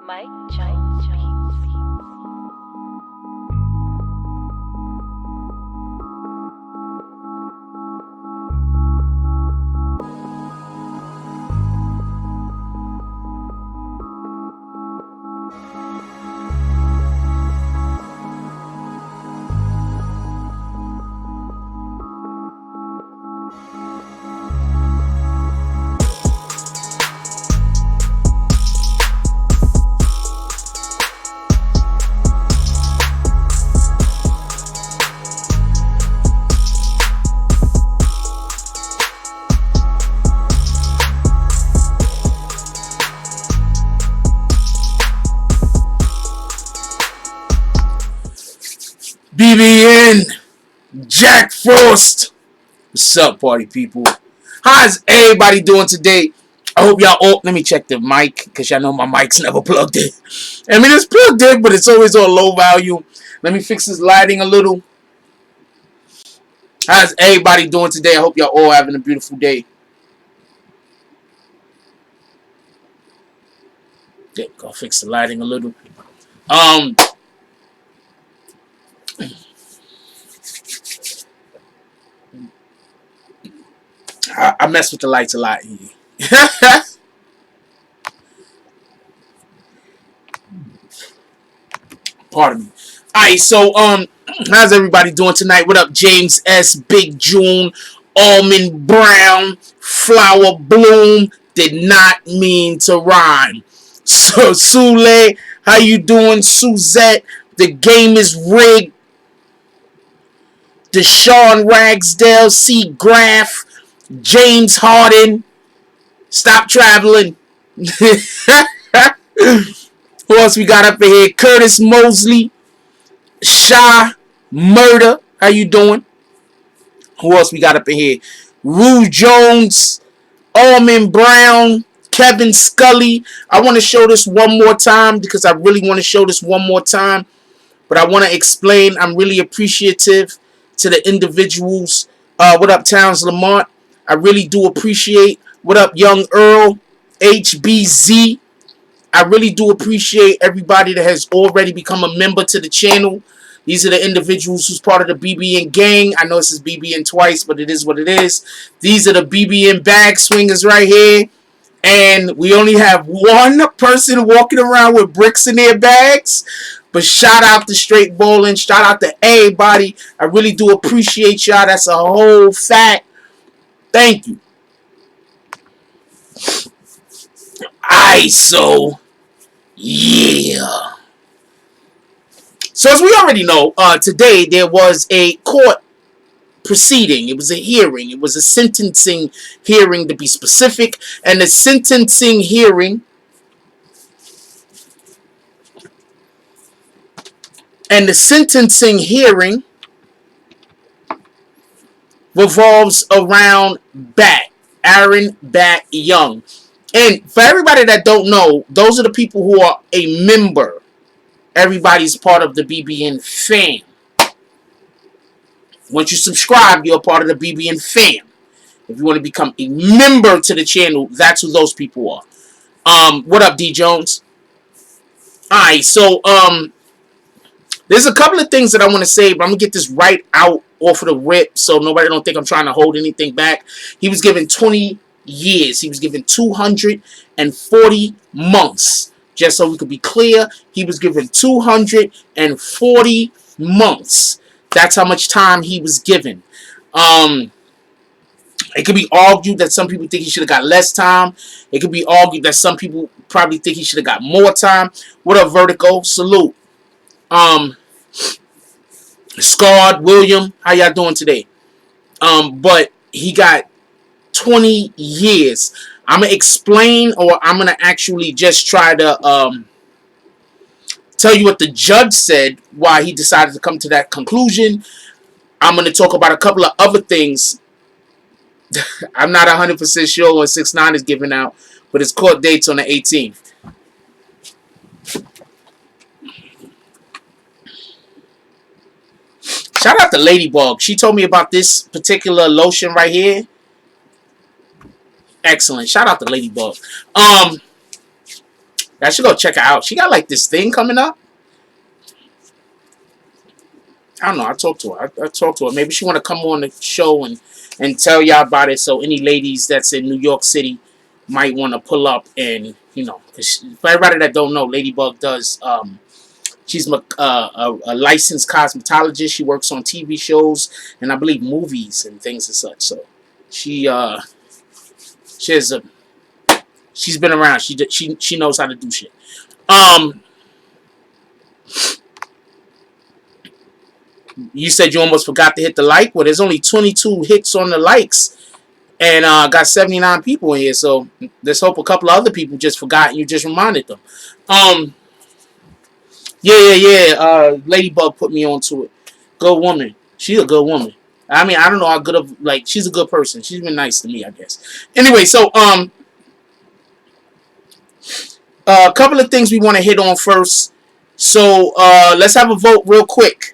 Mike Jones Beats. BBN, Jack Frost. What's up, party people? How's everybody doing today? I hope y'all all... Let me check the mic, because y'all know my mic's never plugged in. I mean, it's plugged in, but it's always on low value. Let me fix this lighting a little. How's everybody doing today? I hope y'all all having a beautiful day. Yeah, go fix the lighting a little. I mess with the lights a lot here. Pardon me. Alright, so how's everybody doing tonight? What up, James S, Big June, Almond Brown, Flower Bloom, did not mean to rhyme. So Sule, how you doing? Suzette, the game is rigged. Deshaun Ragsdale, C Graph, James Harden, stop traveling. Who else we got up in here? Curtis Mosley, Sha Murder, how you doing? Who else we got up in here? Rue Jones, Almond Brown, Kevin Scully. I want to show this one more time because I really want to show this one more time. But I want to explain. I'm really appreciative to the individuals. What up, Towns Lamont? I really do appreciate. What up, Young Earl? HBZ. I really do appreciate everybody that has already become a member to the channel. These are the individuals who's part of the BBN gang. I know this is BBN twice, but it is what it is. These are the BBN bag swingers right here. And we only have one person walking around with bricks in their bags. But shout out to Straight Bowling. Shout out to everybody. I really do appreciate y'all. That's a whole fact. Thank you. So yeah. So as we already know, today there was a court proceeding. It was a hearing. It was a sentencing hearing, to be specific. And the sentencing hearing revolves around Bat, Aaron Bat Young. And for everybody that don't know, those are the people who are a member. Everybody's part of the BBN fam. Once you subscribe, you're a part of the BBN fam. If you want to become a member to the channel, that's who those people are. What up, D Jones? Alright, so there's a couple of things that I want to say, but I'm gonna get this right out off of the rip so nobody don't think I'm trying to hold anything back. He was given 20 years. He was given 240 months. Just so we could be clear, he was given 240 months. That's how much time he was given. It could be argued that some people think he should have got less time. It could be argued that some people probably think he should have got more time. What up, Vertigo? Salute. Scarred William, how y'all doing today? But he got 20 years. I'm going to explain, or I'm going to actually just try to tell you what the judge said, why he decided to come to that conclusion. I'm going to talk about a couple of other things. I'm not 100% sure when 6ix9ine is giving out, but his court date's on the 18th. Shout out to Ladybug. She told me about this particular lotion right here. Excellent. Shout out to Ladybug. I should go check her out. She got like this thing coming up. I don't know. I talked to her. I talked to her. Maybe she want to come on the show and tell y'all about it. So any ladies that's in New York City might want to pull up and for everybody that don't know, Ladybug does. She's a licensed cosmetologist. She works on TV shows and I believe movies and things and such. So she has she's been around. She knows how to do shit. You said you almost forgot to hit the like. Well, there's only 22 hits on the likes, and got 79 people in here. So let's hope a couple of other people just forgot and you just reminded them. Yeah. Ladybug put me onto it. Good woman. She's a good woman. I mean, I don't know how good of she's a good person. She's been nice to me, I guess. Anyway, so a couple of things we want to hit on first. So let's have a vote real quick.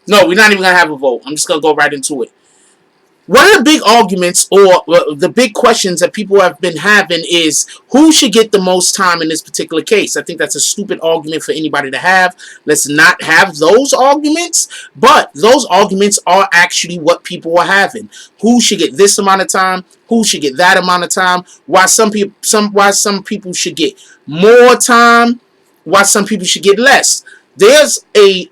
No, we're not even gonna have a vote. I'm just gonna go right into it. One of the big arguments or the big questions that people have been having is who should get the most time in this particular case. I think that's a stupid argument for anybody to have. Let's not have those arguments, but those arguments are actually what people are having. Who should get this amount of time? Who should get that amount of time? Why some people should get more time? Why some people should get less? There's a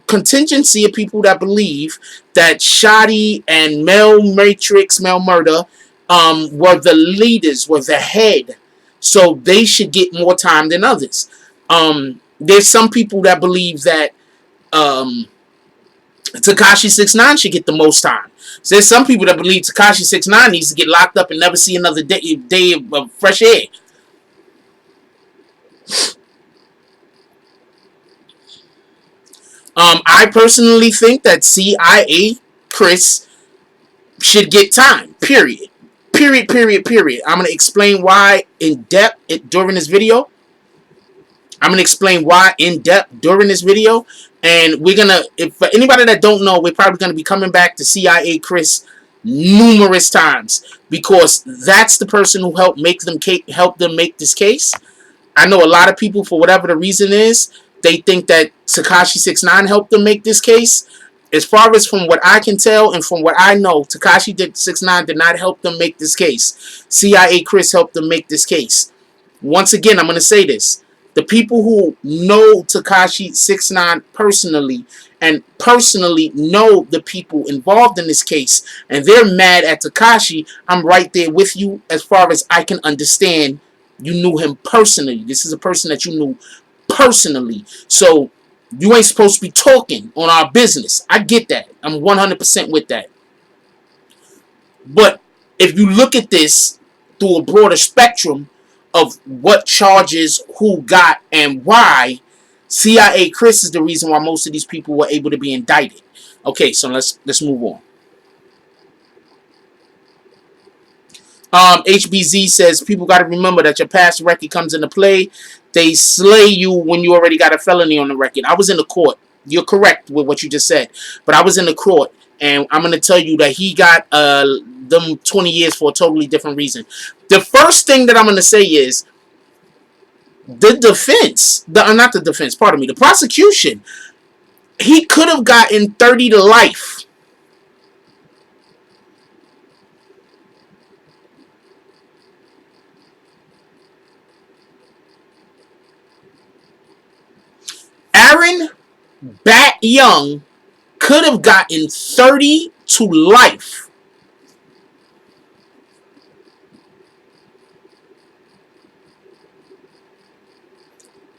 contingency of people that believe that Shotty and Mel Murder, were the leaders, were the head. So they should get more time than others. There's some people that believe that Tekashi 6ix9ine should get the most time. So there's some people that believe Tekashi 6ix9ine needs to get locked up and never see another day of fresh air. I personally think that CIA Chris should get time. Period. I'm going to explain why in depth during this video. And we're going to, for anybody that don't know, we're probably going to be coming back to CIA Chris numerous times because that's the person who helped them make this case. I know a lot of people, for whatever the reason is, they think that Tekashi 6ix9ine helped them make this case. As far as from what I can tell and from what I know, Tekashi 6ix9ine did not help them make this case. CIA Chris helped them make this case. Once again, I'm going to say this. The people who know Tekashi 6ix9ine personally and personally know the people involved in this case and they're mad at Tekashi, I'm right there with you as far as I can understand. You knew him personally. This is a person that you knew personally. So you ain't supposed to be talking on our business. I get that. I'm 100% with that. But if you look at this through a broader spectrum of what charges, who got, and why, CIA Chris is the reason why most of these people were able to be indicted. Okay, so let's move on. HBZ says people got to remember that your past record comes into play. They slay you when you already got a felony on the record. I was in the court. You're correct with what you just said. But I was in the court. And I'm going to tell you that he got them 20 years for a totally different reason. The first thing that I'm going to say is the defense. Not the defense, pardon me. The prosecution. He could have gotten 30 to life. Aaron Bat Young could have gotten 30 to life.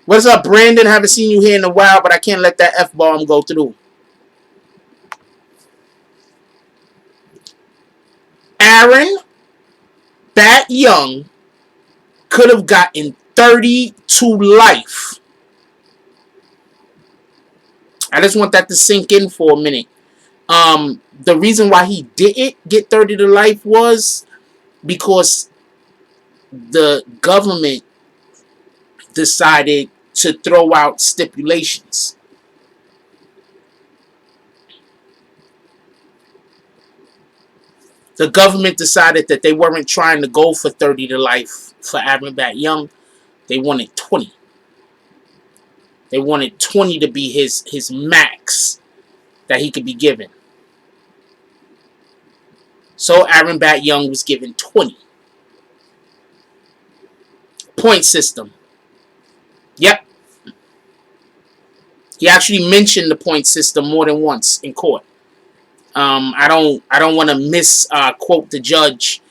What's up, Brandon? Haven't seen you here in a while, but I can't let that F-bomb go through. Aaron Bat Young could have gotten 30 to life. I just want that to sink in for a minute. The reason why he didn't get 30 to life was because the government decided to throw out stipulations. The government decided that they weren't trying to go for 30 to life for Aaron Bat Young. They wanted 20. They wanted 20 to be his max that he could be given. So Aaron Bat Young was given 20. Point system. Yep. He actually mentioned the point system more than once in court. I don't want to misquote the judge.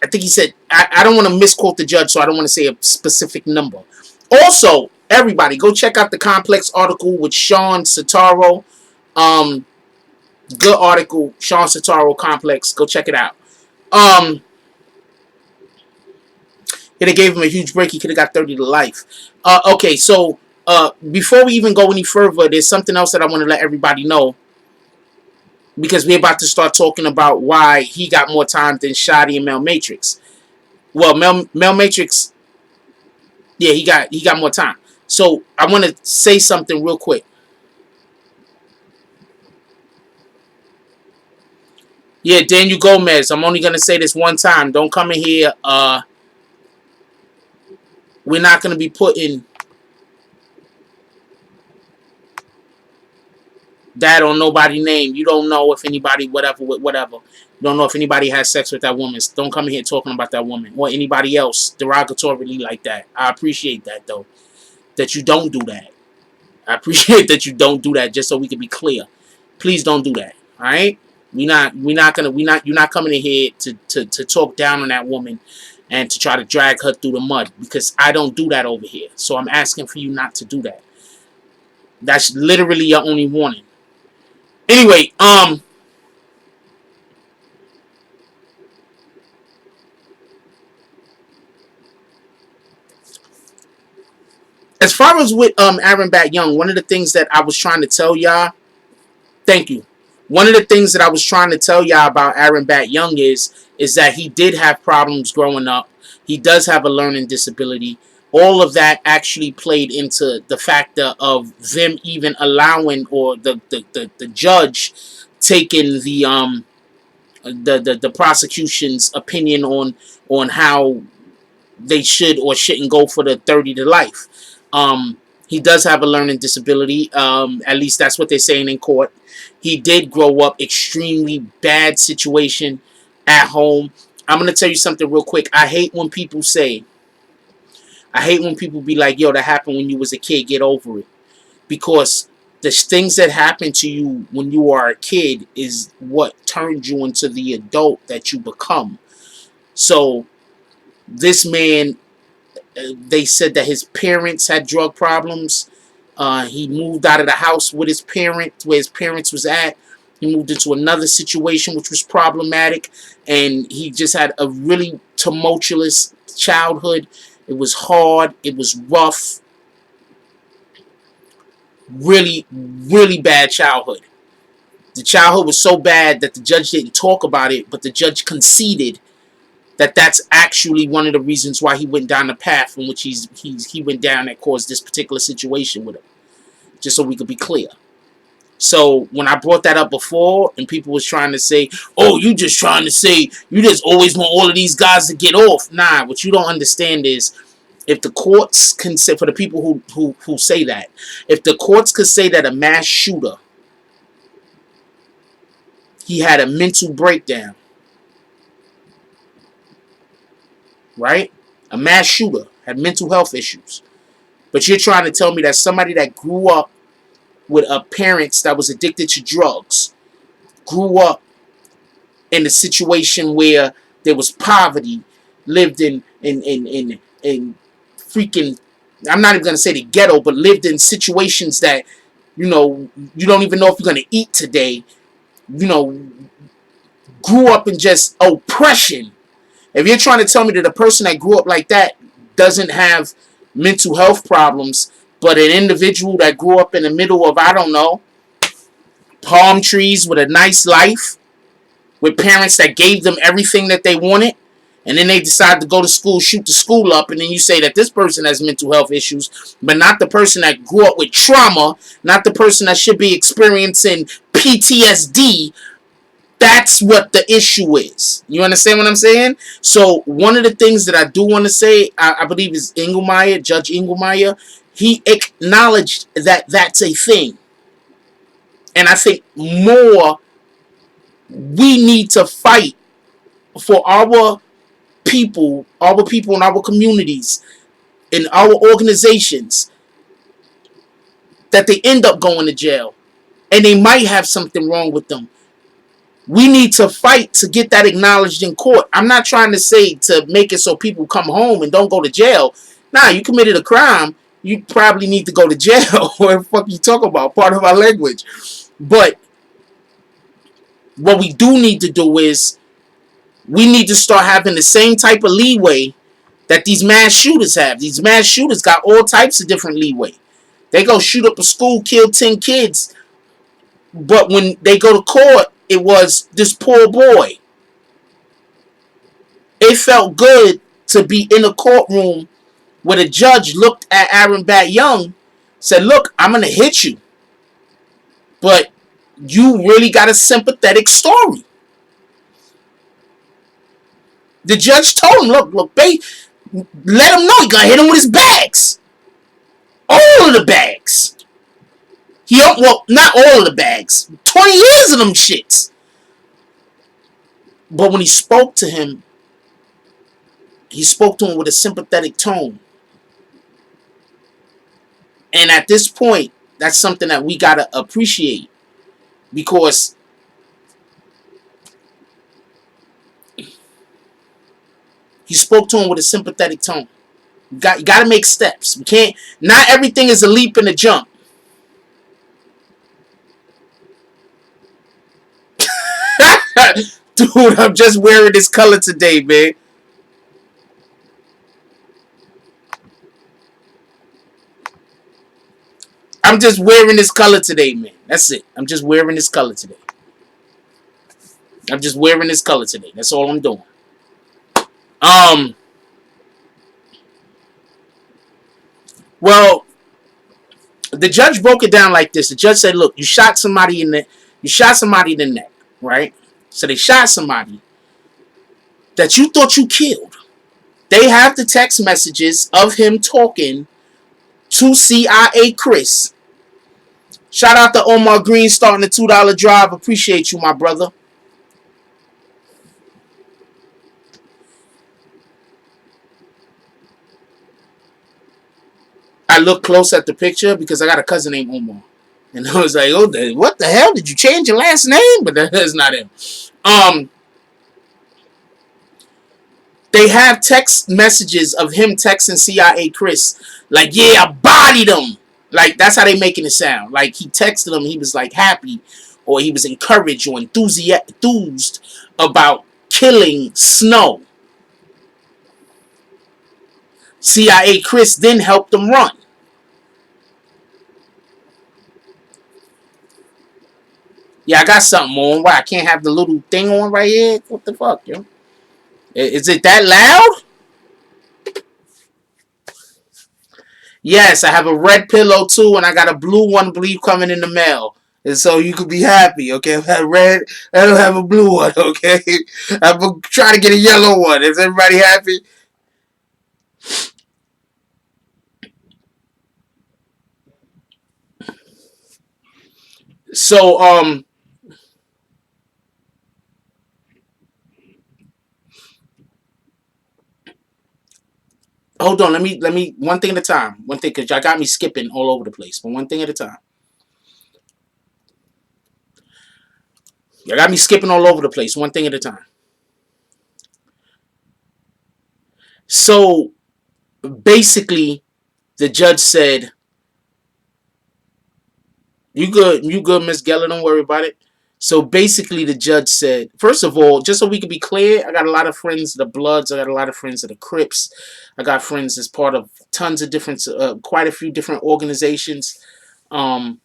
I think he said I don't want to misquote the judge, so I don't want to say a specific number. Also, everybody go check out the Complex article with Sean Sataro. Good article, Sean Sataro Complex. Go check it out. It gave him a huge break. He could have got 30 to life. Okay, so before we even go any further, there's something else that I want to let everybody know. Because we're about to start talking about why he got more time than Shotty and Mel Matrix. Well, Mel Matrix, yeah, he got more time. So I want to say something real quick. Yeah, Daniel Gomez, I'm only going to say this one time. Don't come in here. We're not going to be putting that on nobody's name. You don't know if anybody, whatever. You don't know if anybody has sex with that woman. Don't come in here talking about that woman or anybody else derogatorily like that. I appreciate that, though, that you don't do that. I appreciate that you don't do that, just so we can be clear. Please don't do that. All right? You're not coming in here to talk down on that woman and to try to drag her through the mud, because I don't do that over here. So I'm asking for you not to do that. That's literally your only warning. Anyway, as far as with Aaron Bat Young, one of the things that I was trying to tell y'all, thank you. One of the things that I was trying to tell y'all about Aaron Bat Young is that he did have problems growing up. He does have a learning disability. All of that actually played into the factor of them even allowing, or the judge taking the prosecution's opinion on how they should or shouldn't go for the 30 to life. He does have a learning disability. At least that's what they're saying in court. He did grow up extremely bad situation at home. I'm going to tell you something real quick. I hate when people be like, yo, that happened when you was a kid, get over it. Because the things that happen to you when you are a kid is what turned you into the adult that you become. So this man, they said that his parents had drug problems. He moved out of the house with his parents, where his parents was at. He moved into another situation which was problematic, and he just had a really tumultuous childhood. It was hard. It was rough. Really, really bad childhood. The childhood was so bad that the judge didn't talk about it, but the judge conceded that that's actually one of the reasons why he went down the path in which he went down that caused this particular situation with him. Just so we could be clear. So when I brought that up before, and people was trying to say, oh, you just trying to say, you just always want all of these guys to get off. Nah, what you don't understand is, if the courts can say, for the people who say that, if the courts could say that a mass shooter, he had a mental breakdown, right? A mass shooter had mental health issues. But you're trying to tell me that somebody that grew up with parents that was addicted to drugs, grew up in a situation where there was poverty, lived in freaking, I'm not even going to say the ghetto, but lived in situations that, you know, you don't even know if you're going to eat today, you know, grew up in just oppression. If you're trying to tell me that a person that grew up like that doesn't have mental health problems, but an individual that grew up in the middle of, I don't know, palm trees with a nice life, with parents that gave them everything that they wanted, and then they decide to go to school, shoot the school up, and then you say that this person has mental health issues, but not the person that grew up with trauma, not the person that should be experiencing PTSD, That's what the issue is. You understand what I'm saying? So one of the things that I do want to say, I believe is Engelmeyer, Judge Engelmeyer, he acknowledged that that's a thing. And I think more we need to fight for our people in our communities, in our organizations, that they end up going to jail and they might have something wrong with them. We need to fight to get that acknowledged in court. I'm not trying to say to make it so people come home and don't go to jail. Nah, you committed a crime, you probably need to go to jail. What the fuck you talk about? Part of our language. But what we do need to do is we need to start having the same type of leeway that these mass shooters have. These mass shooters got all types of different leeway. They go shoot up a school, kill 10 kids. But when they go to court, it was this poor boy. It felt good to be in a courtroom where the judge looked at Aaron Bat Young, said, look, I'm going to hit you. But you really got a sympathetic story. The judge told him, look, babe, let him know you're going to hit him with his bags. All of the bags. Well, not all of the bags. 20 years of them shits. But when he spoke to him with a sympathetic tone. And at this point, that's something that we got to appreciate. Because he spoke to him with a sympathetic tone. You got to make steps. We can't. Not everything is a leap and a jump. Dude, I'm just wearing this color today, man. I'm just wearing this color today, man. That's it. I'm just wearing this color today. I'm just wearing this color today. That's all I'm doing. Well, the judge broke it down like this. The judge said, "Look, you shot somebody in the neck, right? So they shot somebody that you thought you killed. They have the text messages of him talking to CIA Chris. Shout out to Omar Green starting the $2 drive. Appreciate you, my brother. I looked close at the picture because I got a cousin named Omar. And I was like, oh, what the hell? Did you change your last name? But that's not him. They have text messages of him texting CIA Chris. Like, yeah, I bodied him. Like, that's how they making it sound. Like, he texted him. He was, like, happy. Or he was encouraged or enthused about killing Snow. CIA Chris then helped him run. Yeah, I got something on. Why I can't have the little thing on right here? What the fuck, yo? Is it that loud? Yes, I have a red pillow too, and I got a blue one, believe, coming in the mail. And so you could be happy, okay? I have red, I don't have a blue one, okay? I'm trying to get a yellow one. Is everybody happy? So, hold on. Let me, one thing at a time. One thing, because y'all got me skipping all over the place. But one thing at a time. Y'all got me skipping all over the place. One thing at a time. So, basically, the judge said, you good, Miss Geller, don't worry about it. So basically the judge said, first of all, just so we can be clear, I got a lot of friends that are Bloods, I got a lot of friends that are Crips, I got friends as part of tons of different, quite a few different organizations. Um,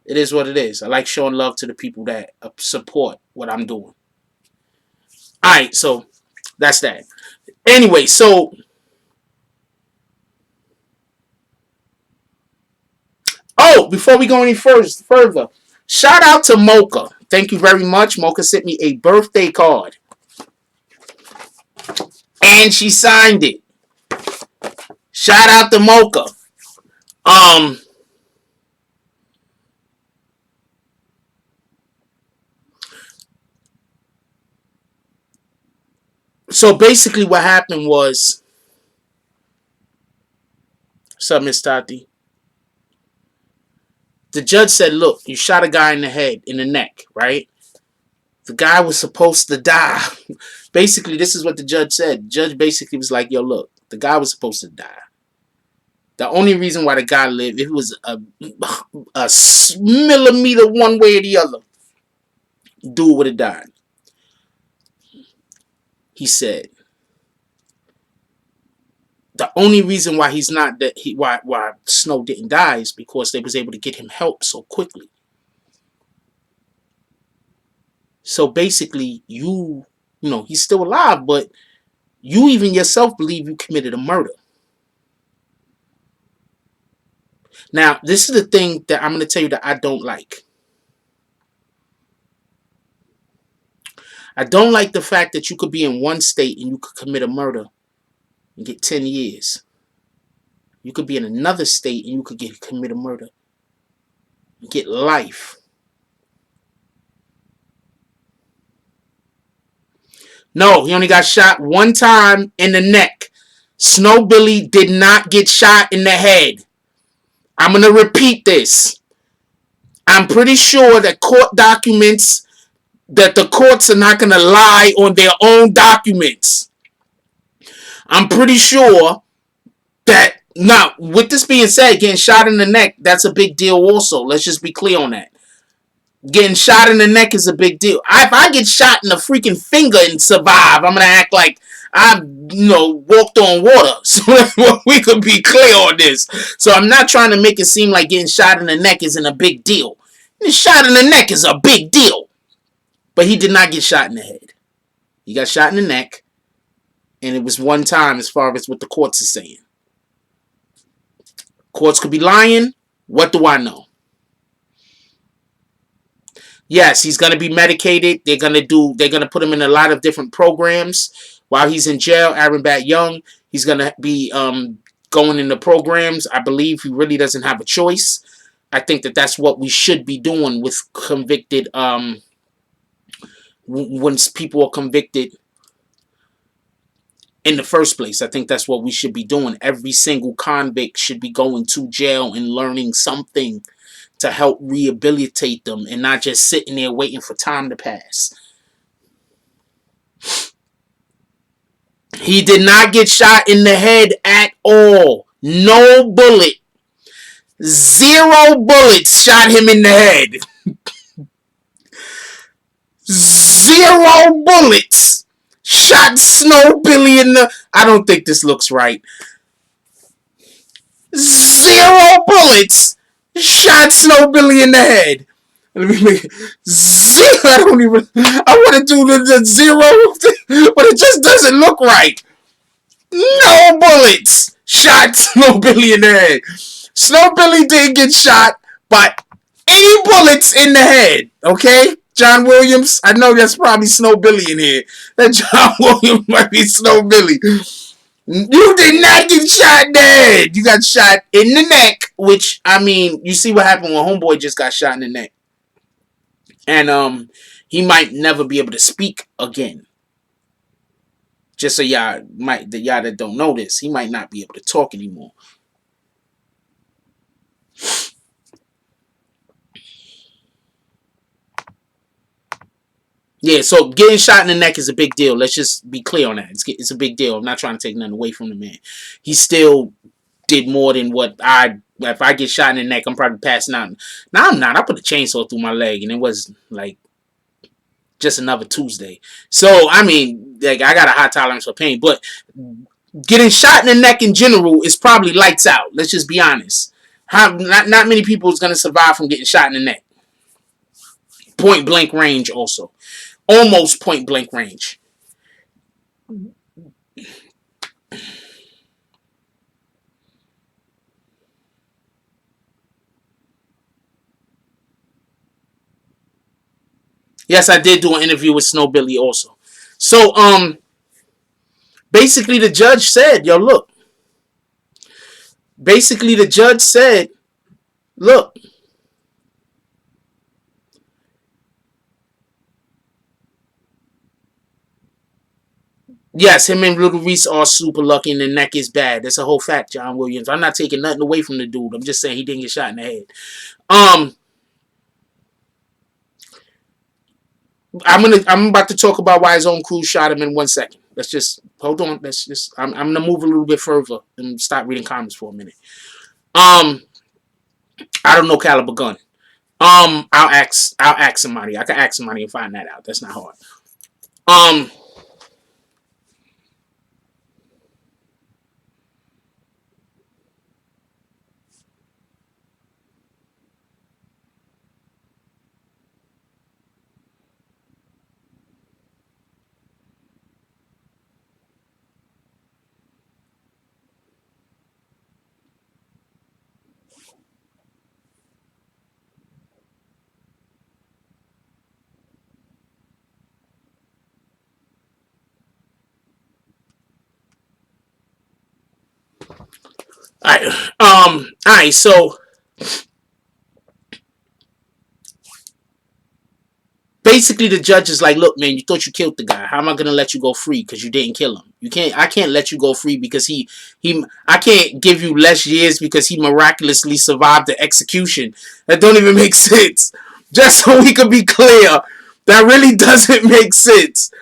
it is what it is. I like showing love to the people that support what I'm doing. Alright, so that's that. Anyway, so, oh, before we go any further, Shout out to Mocha. Thank you very much. Mocha sent me a birthday card. And she signed it. Shout out to Mocha. Um, so basically what happened was, what's up, Miss Tati? The judge said, look, you shot a guy in the head, in the neck, right? The guy was supposed to die. Basically, this is what the judge said. The judge basically was like, yo, look, the guy was supposed to die. The only reason why the guy lived, if it was a millimeter one way or the other, dude would have died. He said, the only reason why he's not that why Snow didn't die is because they was able to get him help so quickly. So basically, you know, he's still alive, but you even yourself believe you committed a murder. Now, this is the thing that I'm going to tell you that I don't like. I don't like the fact that you could be in one state and you could commit a murder and get 10 years. You could be in another state and you could commit a murder and get life. No, he only got shot one time in the neck. Snow Billy did not get shot in the head. I'm going to repeat this. I'm pretty sure that court documents, that the courts are not going to lie on their own documents. I'm pretty sure that, now, with this being said, getting shot in the neck, that's a big deal also. Let's just be clear on that. Getting shot in the neck is a big deal. If I get shot in the freaking finger and survive, I'm going to act like I've, walked on water. So we could be clear on this. So I'm not trying to make it seem like getting shot in the neck isn't a big deal. Getting shot in the neck is a big deal. But he did not get shot in the head. He got shot in the neck. And it was one time as far as what the courts are saying. Courts could be lying. What do I know? Yes, he's going to be medicated. They're going to put him in a lot of different programs while he's in jail. Aaron Bat Young, he's going to be going into programs. I believe he really doesn't have a choice. I think that that's what we should be doing with convicted, once people are convicted in the first place. I think that's what we should be doing. Every single convict should be going to jail and learning something to help rehabilitate them and not just sitting there waiting for time to pass. He did not get shot in the head at all. No bullet. 0 bullets shot him in the head. 0 bullets shot Snow Billy in the... I don't think this looks right. 0 bullets shot Snow Billy in the head. Let me make it 0. I don't even... I want to do the 0, but it just doesn't look right. No bullets shot Snow Billy in the head. Snow Billy didn't get shot by any bullets in the head. Okay? John Williams, I know that's probably Snow Billy in here. That John Williams might be Snow Billy. You did not get shot in the head. You got shot in the neck, which, I mean, you see what happened when Homeboy just got shot in the neck. And he might never be able to speak again. Just so y'all that don't know this, he might not be able to talk anymore. Yeah, so getting shot in the neck is a big deal. Let's just be clear on that. It's a big deal. I'm not trying to take nothing away from the man. He still did more than what if I get shot in the neck, I'm probably passing out. Now I'm not. I put a chainsaw through my leg, and it was like just another Tuesday. So, I mean, like, I got a high tolerance for pain. But getting shot in the neck in general is probably lights out. Let's just be honest. Not many people is going to survive from getting shot in the neck. Point blank range also. Almost point blank range. Yes, I did do an interview with Snow Billy also. So basically the judge said, yo, look. Basically the judge said, look, yes, him and Little Reese are super lucky and the neck is bad. That's a whole fact, John Williams. I'm not taking nothing away from the dude. I'm just saying he didn't get shot in the head. Um, I'm about to talk about why his own crew shot him in 1 second. Let's just hold on. Let's just I'm gonna move a little bit further and stop reading comments for a minute. Um, I don't know caliber gun. I'll ask somebody. I can ask somebody and find that out. That's not hard. Um, all right. So basically the judge is like, look, man, you thought you killed the guy. How am I gonna let you go free because you didn't kill him? You can't. I can't let you go free because he. I can't give you less years because he miraculously survived the execution. That don't even make sense. Just so we could be clear, that really doesn't make sense.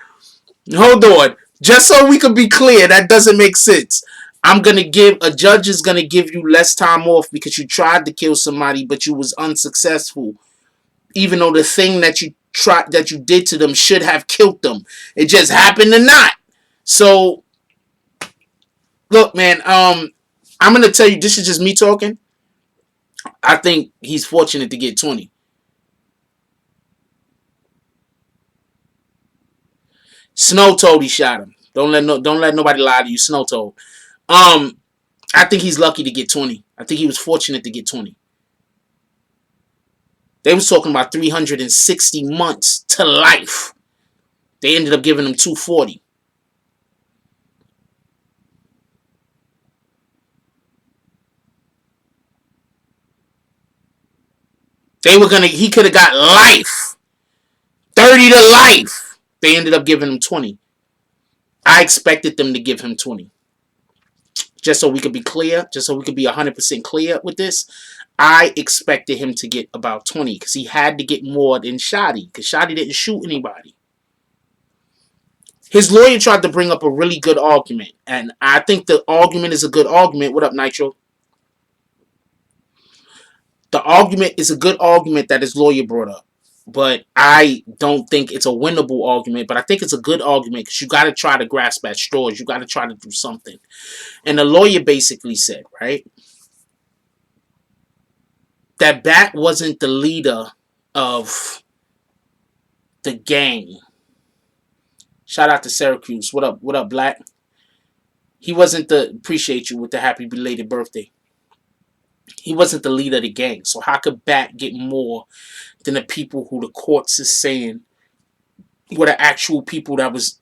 Hold on. Just so we could be clear, that doesn't make sense. A judge is gonna give you less time off because you tried to kill somebody but you was unsuccessful, even though the thing that you did to them should have killed them. It just happened to not. So look, man, I'm gonna tell you, this is just me talking. I think he's fortunate to get 20. Snow told he shot him. Don't let nobody lie to you. Snow told. Um, I think he's lucky to get 20. I think he was fortunate to get 20. They was talking about 360 months to life. They ended up giving him 240. He could have got life. 30 to life. They ended up giving him 20. I expected them to give him 20. Just so we could be clear, just so we could be 100% clear with this, I expected him to get about 20 because he had to get more than Shotty because Shotty didn't shoot anybody. His lawyer tried to bring up a really good argument, and I think the argument is a good argument. What up, Nitro? The argument is a good argument that his lawyer brought up, but I don't think it's a winnable argument. But I think it's a good argument because you got to try to grasp at straws. You got to try to do something. And the lawyer basically said, right, that Bat wasn't the leader of the gang. Shout out to Syracuse. What up? What up, Black? He wasn't the appreciate you with the happy belated birthday. He wasn't the leader of the gang. So how could Bat get more than the people who the courts is saying were the actual people that was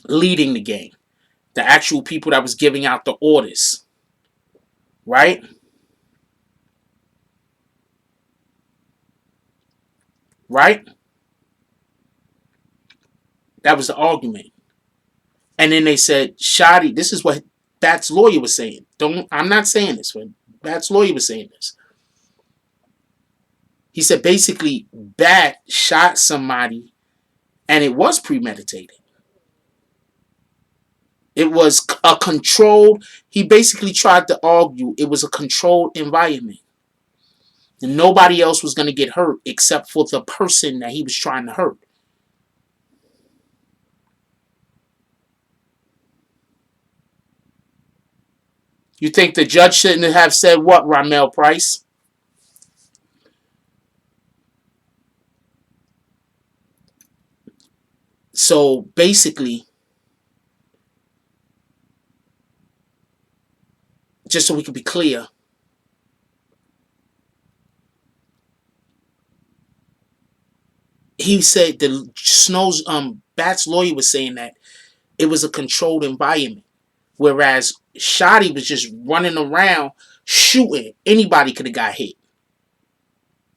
leading the gang? The actual people that was giving out the orders. Right? Right? That was the argument. And then they said, Shotty, this is what Bat's lawyer was saying. I'm not saying this, but Bat's lawyer was saying this. He said basically Bat shot somebody and it was premeditated. It was a controlled, he basically tried to argue it was a controlled environment. And nobody else was going to get hurt except for the person that he was trying to hurt. You think the judge shouldn't have said what, Ramel Price? So basically, just so we can be clear, he said the Snow's Bat's lawyer was saying that it was a controlled environment, whereas Shotty was just running around shooting. Anybody could have got hit.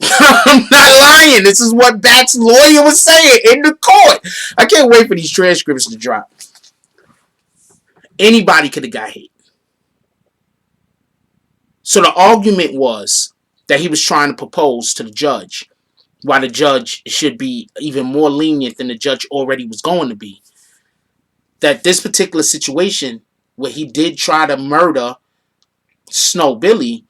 I'm not lying. This is what Bat's lawyer was saying in the court. I can't wait for these transcripts to drop. Anybody could have got hit. So the argument was that he was trying to propose to the judge, why the judge should be even more lenient than the judge already was going to be. That this particular situation where he did try to murder Snow Billy,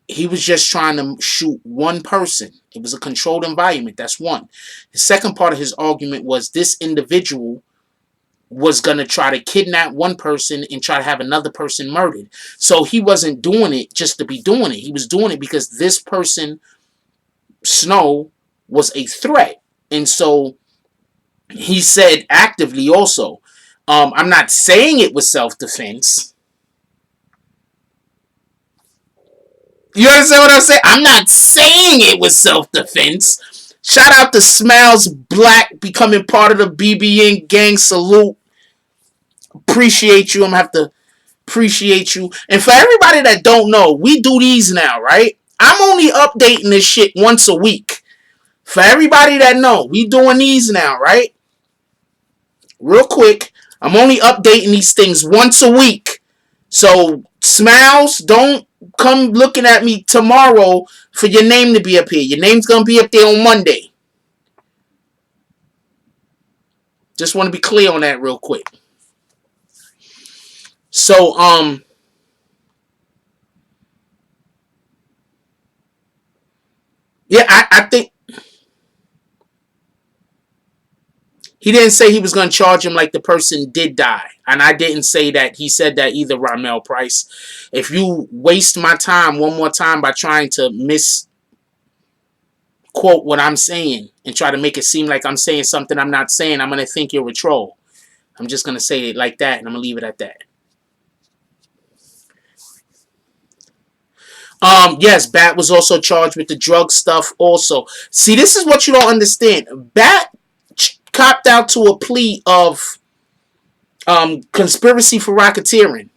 he was just trying to shoot one person. It was a controlled environment. That's one. The second part of his argument was this individual was going to try to kidnap one person and try to have another person murdered. So he wasn't doing it just to be doing it. He was doing it because this person, Snow, was a threat. And so he said actively also, I'm not saying it was self-defense. You understand what I'm saying? I'm not saying it was self-defense. Shout out to Smiles Black becoming part of the BBN gang. Salute. Appreciate you. I'm going to have to appreciate you. And for everybody that don't know, we do these now, right? I'm only updating this shit once a week. For everybody that know, we doing these now, right? Real quick, I'm only updating these things once a week. So, Smiles, don't come looking at me tomorrow for your name to be up here. Your name's going to be up there on Monday. Just want to be clear on that real quick. So, yeah, I think he didn't say he was going to charge him like the person did die. And I didn't say that. He said that either, Ramel Price. If you waste my time one more time by trying to misquote what I'm saying and try to make it seem like I'm saying something I'm not saying, I'm going to think you're a troll. I'm just going to say it like that, and I'm going to leave it at that. Yes, Bat was also charged with the drug stuff also. See, this is what you don't understand. Bat copped out to a plea of conspiracy for racketeering.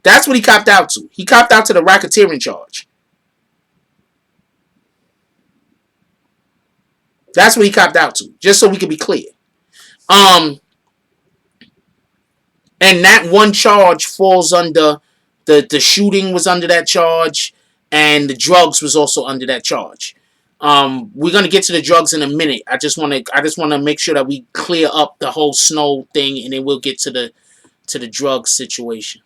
That's what he copped out to. He copped out to the racketeering charge. That's what he copped out to. Just so we can be clear. And that one charge falls under the shooting was under that charge, and the drugs was also under that charge. We're gonna get to the drugs in a minute. I just wanna make sure that we clear up the whole Snow thing, and then we'll get to the drug situation.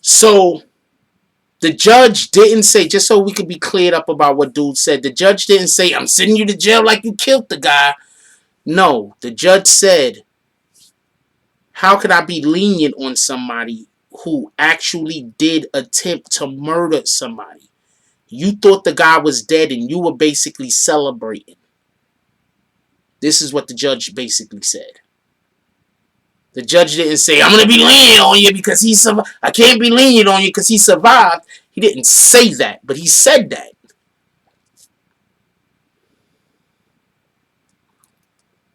So the judge didn't say, just so we could be cleared up about what dude said, the judge didn't say, I'm sending you to jail like you killed the guy. No, the judge said, how could I be lenient on somebody who actually did attempt to murder somebody? You thought the guy was dead and you were basically celebrating. This is what the judge basically said. The judge didn't say, I'm going to be lenient on you because he survived. I can't be lenient on you because he survived. He didn't say that, but he said that.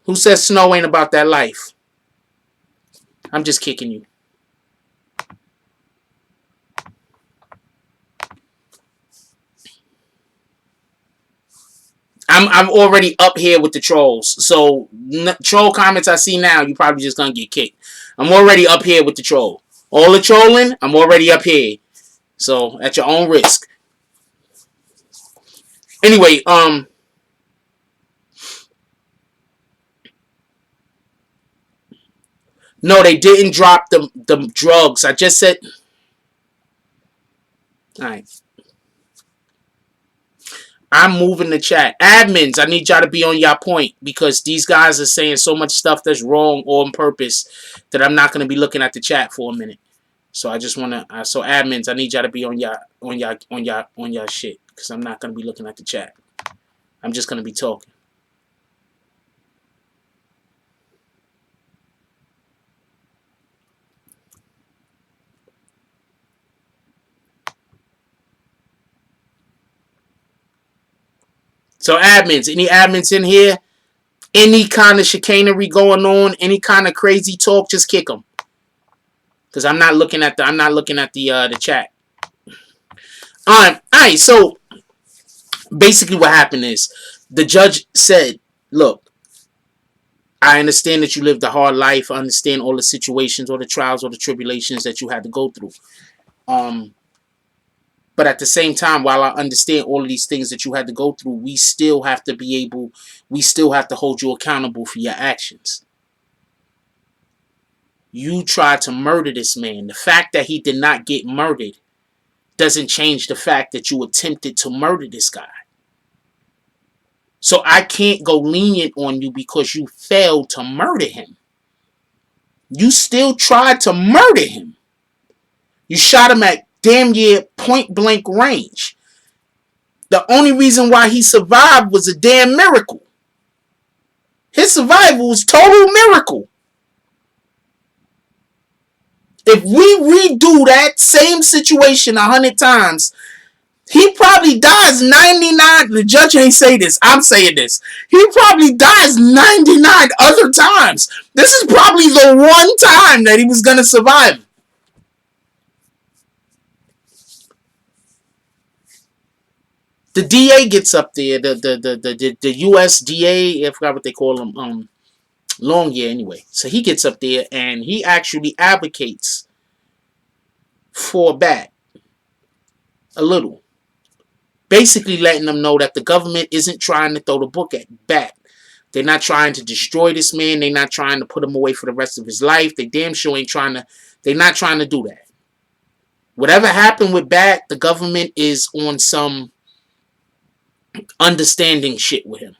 Who says Snow ain't about that life? I'm just kicking you. I'm already up here with the trolls. So troll comments I see now, you probably just gonna get kicked. I'm already up here with the troll. All the trolling, I'm already up here. So at your own risk. Anyway, no, they didn't drop the drugs. I just said. All right. I'm moving the chat. Admins, I need y'all to be on y'all point because these guys are saying so much stuff that's wrong or on purpose that I'm not going to be looking at the chat for a minute. So I just wanna so admins, I need y'all to be on y'all shit, because I'm not gonna be looking at the chat. I'm just gonna be talking. So admins, any admins in here? Any kind of chicanery going on, any kind of crazy talk, just kick them. Cause I'm not looking at the chat. Alright, so basically what happened is the judge said, look, I understand that you lived a hard life. I understand all the situations, all the trials, all the tribulations that you had to go through. But at the same time, while I understand all of these things that you had to go through, we still have to hold you accountable for your actions. You tried to murder this man. The fact that he did not get murdered doesn't change the fact that you attempted to murder this guy. So I can't go lenient on you because you failed to murder him. You still tried to murder him. You shot him at damn near point blank range. The only reason why he survived was a damn miracle. His survival was total miracle. If we redo that same situation 100 times, he probably dies 99. The judge ain't say this. I'm saying this. He probably dies 99 other times. This is probably the one time that he was going to survive. The DA gets up there. The U.S. DA, I forgot what they call him. Long year anyway. So he gets up there and he actually advocates for Bat a little. Basically letting them know that the government isn't trying to throw the book at Bat. They're not trying to destroy this man. They're not trying to put him away for the rest of his life. They damn sure ain't trying to. They're not trying to do that. Whatever happened with Bat, the government is on some understanding shit with him.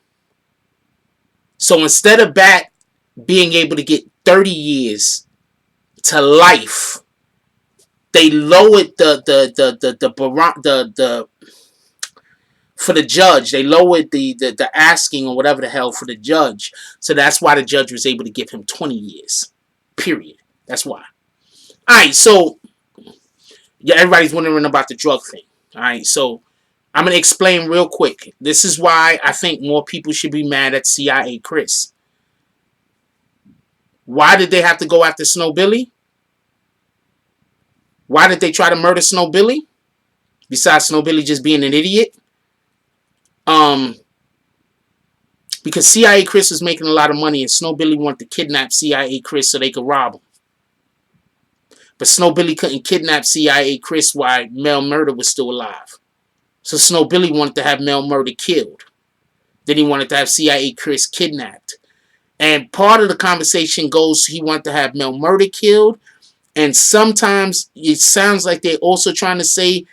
So instead of Bat being able to get 30 years to life, they lowered the for the judge. They lowered the asking or whatever the hell for the judge. So that's why the judge was able to give him 20 years. Period. That's why. Alright, so yeah, everybody's wondering about the drug thing. Alright, so I'm gonna explain real quick. This is why I think more people should be mad at CIA Chris. Why did they have to go after Snow Billy? Why did they try to murder Snow Billy? Besides Snow Billy just being an idiot. Because CIA Chris was making a lot of money and Snow Billy wanted to kidnap CIA Chris so they could rob him. But Snow Billy couldn't kidnap CIA Chris while Mel Murder was still alive. So Snow Billy wanted to have Mel Murder killed. Then he wanted to have CIA Chris kidnapped. And part of the conversation goes, he wanted to have Mel Murder killed. And sometimes it sounds like they're also trying to say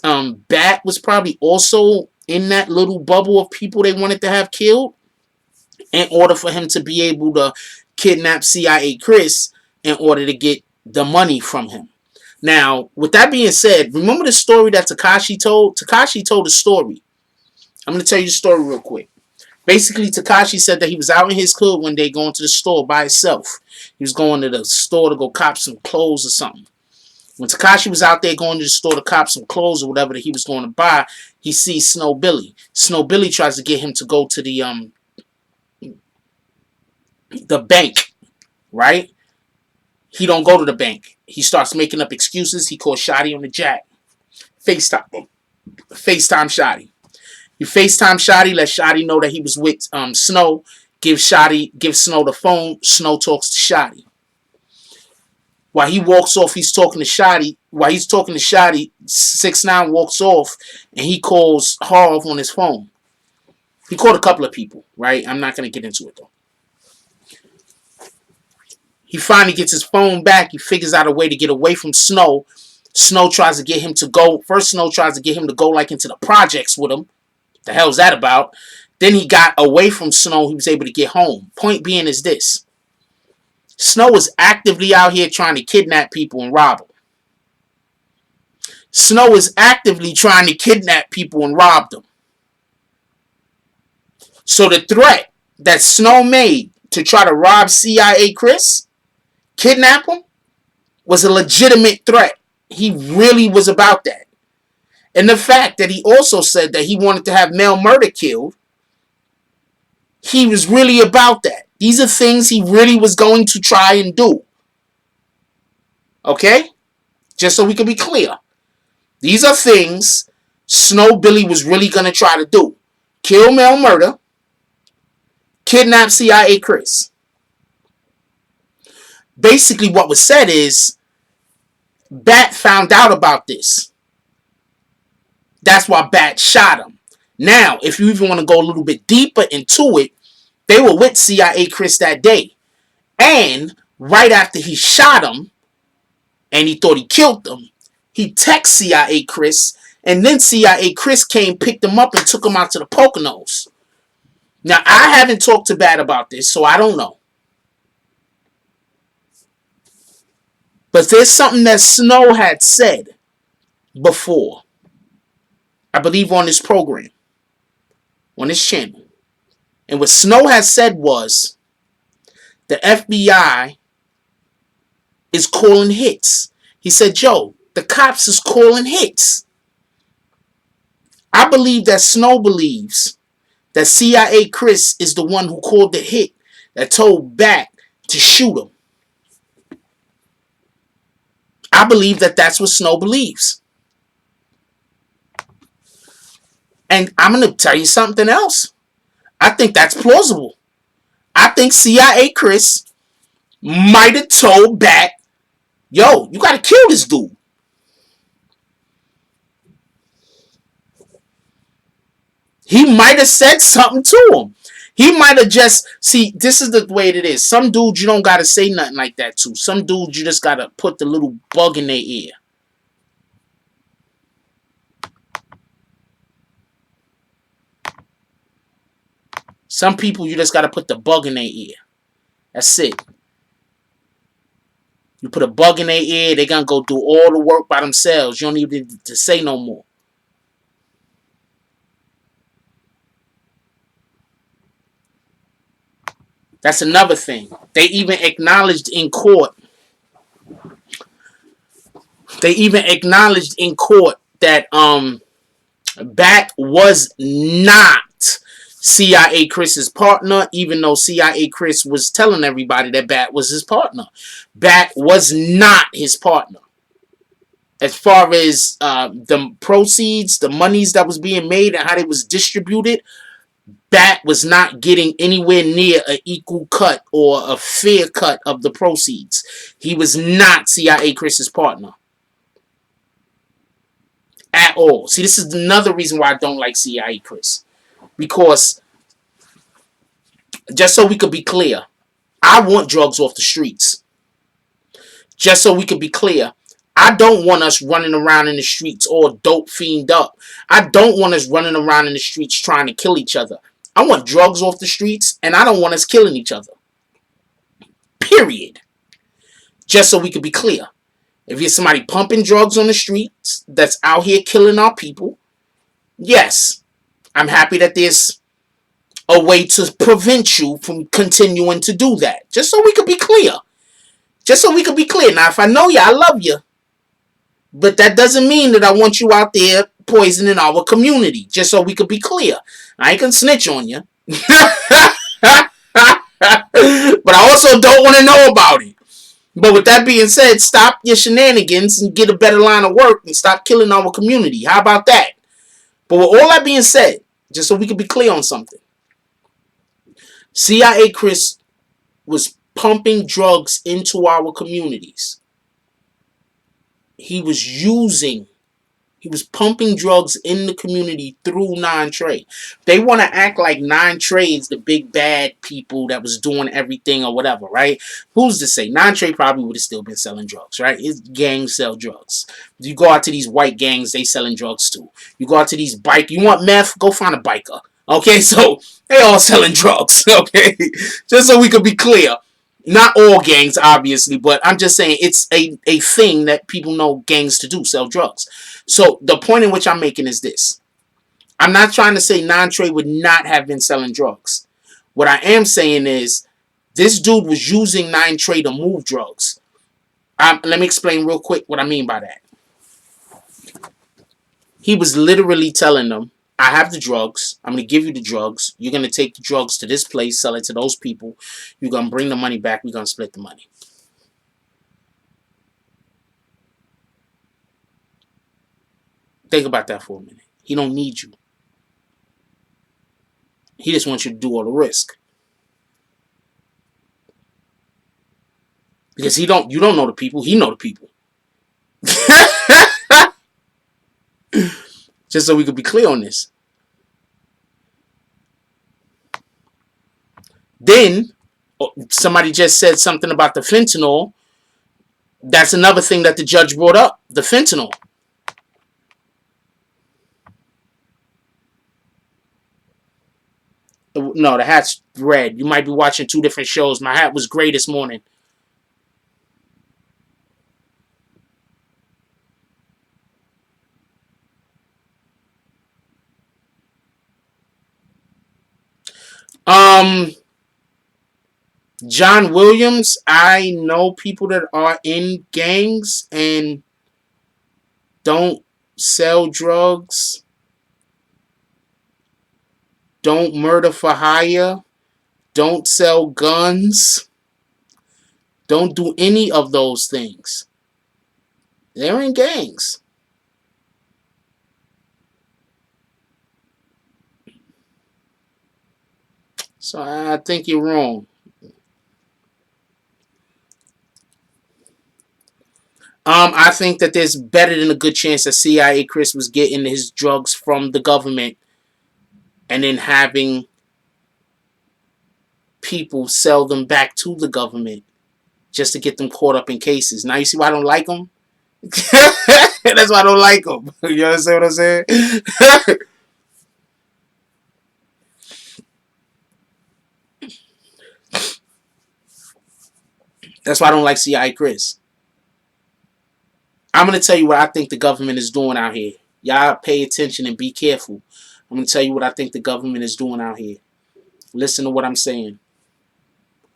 Bat was probably also in that little bubble of people they wanted to have killed in order for him to be able to kidnap CIA Chris in order to get the money from him. Now, with that being said, remember the story that Tekashi told? Tekashi told a story. I'm going to tell you the story real quick. Basically, Tekashi said that he was out in his hood one day going to the store by himself. He was going to the store to go cop some clothes or something. When Tekashi was out there going to the store to cop some clothes or whatever that he was going to buy, he sees Snow Billy. Snow Billy tries to get him to go to the bank, right? He don't go to the bank. He starts making up excuses. He calls Shotty on the jack. FaceTime Shotty. You FaceTime Shotty, let Shotty know that he was with Snow. Give Snow the phone. Snow talks to Shotty. While he walks off, he's talking to Shotty. While he's talking to Shotty, 6ix9ine walks off and he calls Harv on his phone. He called a couple of people, right? I'm not going to get into it though. He finally gets his phone back. He figures out a way to get away from Snow. Snow tries to get him to go. First, Snow tries to get him to go like into the projects with him. The hell's that about? Then he got away from Snow. He was able to get home. Point being is this. Snow is actively out here trying to kidnap people and rob them. Snow is actively trying to kidnap people and rob them. So the threat that Snow made to try to rob CIA Chris, kidnap him, was a legitimate threat. He really was about that. And the fact that he also said that he wanted to have male murder killed, he was really about that. These are things he really was going to try and do. Okay? Just so we can be clear. These are things Snow Billy was really going to try to do. Kill male murder, kidnap CIA Chris. Basically what was said is Bat found out about this. That's why Bat shot him. Now, if you even want to go a little bit deeper into it, they were with CIA Chris that day. And right after he shot him, and he thought he killed him, he texted CIA Chris, and then CIA Chris came, picked him up, and took him out to the Poconos. Now, I haven't talked to Bat about this, so I don't know. But there's something that Snow had said before. I believe on this program. On this channel. And what Snow has said was, the FBI is calling hits. He said, Joe, the cops is calling hits. I believe that Snow believes that CIA Chris is the one who called the hit that told Bat to shoot him. I believe that that's what Snow believes. And I'm going to tell you something else. I think that's plausible. I think CIA Chris might have told Bat, yo, you got to kill this dude. He might have said something to him. He might have just, see, this is the way it is. Some dudes you don't got to say nothing like that to. Some dudes you just got to put the little bug in their ear. Some people you just got to put the bug in their ear. That's it. You put a bug in their ear, they're going to go do all the work by themselves. You don't even need to say no more. That's another thing. They even acknowledged in court. That Bat was not CIA Chris's partner, even though CIA Chris was telling everybody that Bat was his partner. Bat was not his partner. As far as the proceeds, the monies that was being made and how they was distributed, Bat was not getting anywhere near an equal cut or a fair cut of the proceeds. He was not CIA Chris's partner. At all. See, this is another reason why I don't like CIA Chris. Because, just so we could be clear, I want drugs off the streets. Just so we could be clear, I don't want us running around in the streets all dope fiend up. I don't want us running around in the streets trying to kill each other. I want drugs off the streets, and I don't want us killing each other. Period. Just so we could be clear. If you're somebody pumping drugs on the streets that's out here killing our people, yes, I'm happy that there's a way to prevent you from continuing to do that. Just so we could be clear. Just so we could be clear. Now, if I know you, I love you. But that doesn't mean that I want you out there poisoning our community. Just so we could be clear. I ain't gonna snitch on you. But I also don't want to know about it. But with that being said, stop your shenanigans and get a better line of work and stop killing our community. How about that? But with all that being said, just so we can be clear on something, CIA Chris was pumping drugs into our communities. He was pumping drugs in the community through N.O.R.E. They want to act like N.O.R.E. is the big bad people that was doing everything or whatever, right? Who's to say? N.O.R.E. probably would have still been selling drugs, right? His gangs sell drugs. You go out to these white gangs, they selling drugs too. You go out to these you want meth? Go find a biker. Okay, so they all selling drugs, okay? Just so we could be clear. Not all gangs, obviously, but I'm just saying it's a thing that people know gangs to do, sell drugs. So the point in which I'm making is this. I'm not trying to say N.O.R.E would not have been selling drugs. What I am saying is this dude was using N.O.R.E to move drugs. Let me explain real quick what I mean by that. He was literally telling them, I have the drugs. I'm going to give you the drugs. You're going to take the drugs to this place, sell it to those people. You're going to bring the money back. We're going to split the money. Think about that for a minute. He don't need you. He just wants you to do all the risk. Because you don't know the people. He know the people. Just so we could be clear on this. Then, somebody just said something about the fentanyl. That's another thing that the judge brought up. The fentanyl. No, the hat's red. You might be watching two different shows. My hat was gray this morning. John Williams, I know people that are in gangs and don't sell drugs, don't murder for hire, don't sell guns, don't do any of those things. They're in gangs. So I think you're wrong. I think that there's better than a good chance that CIA Chris was getting his drugs from the government and then having people sell them back to the government just to get them caught up in cases. Now you see why I don't like them? That's why I don't like them. You understand what I'm saying? That's why I don't like CIA Chris. I'm going to tell you what I think the government is doing out here. Y'all pay attention and be careful. I'm going to tell you what I think the government is doing out here. Listen to what I'm saying.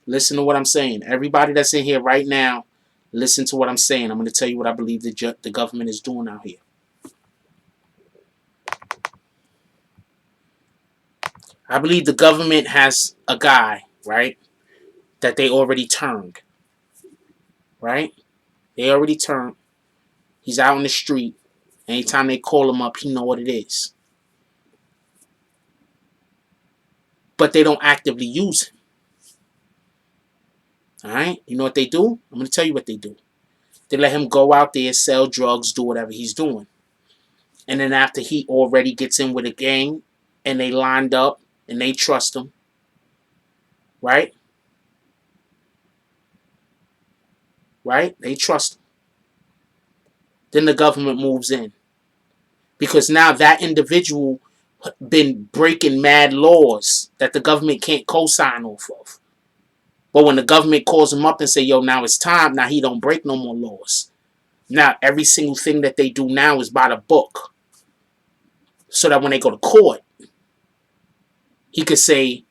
Listen to what I'm saying. Everybody that's in here right now, listen to what I'm saying. I'm going to tell you what I believe the government is doing out here. I believe the government has a guy, right, that they already turned. Right? They already turned. He's out in the street. Anytime they call him up, he know what it is. But they don't actively use him. Alright? You know what they do? I'm going to tell you what they do. They let him go out there, sell drugs, do whatever he's doing. And then after he already gets in with a gang, and they lined up, and they trust him. Right? Right? They trust him. Then the government moves in. Because now that individual been breaking mad laws that the government can't co-sign off of. But when the government calls him up and say, yo, now it's time, now he don't break no more laws. Now every single thing that they do now is by the book. So that when they go to court, he could say,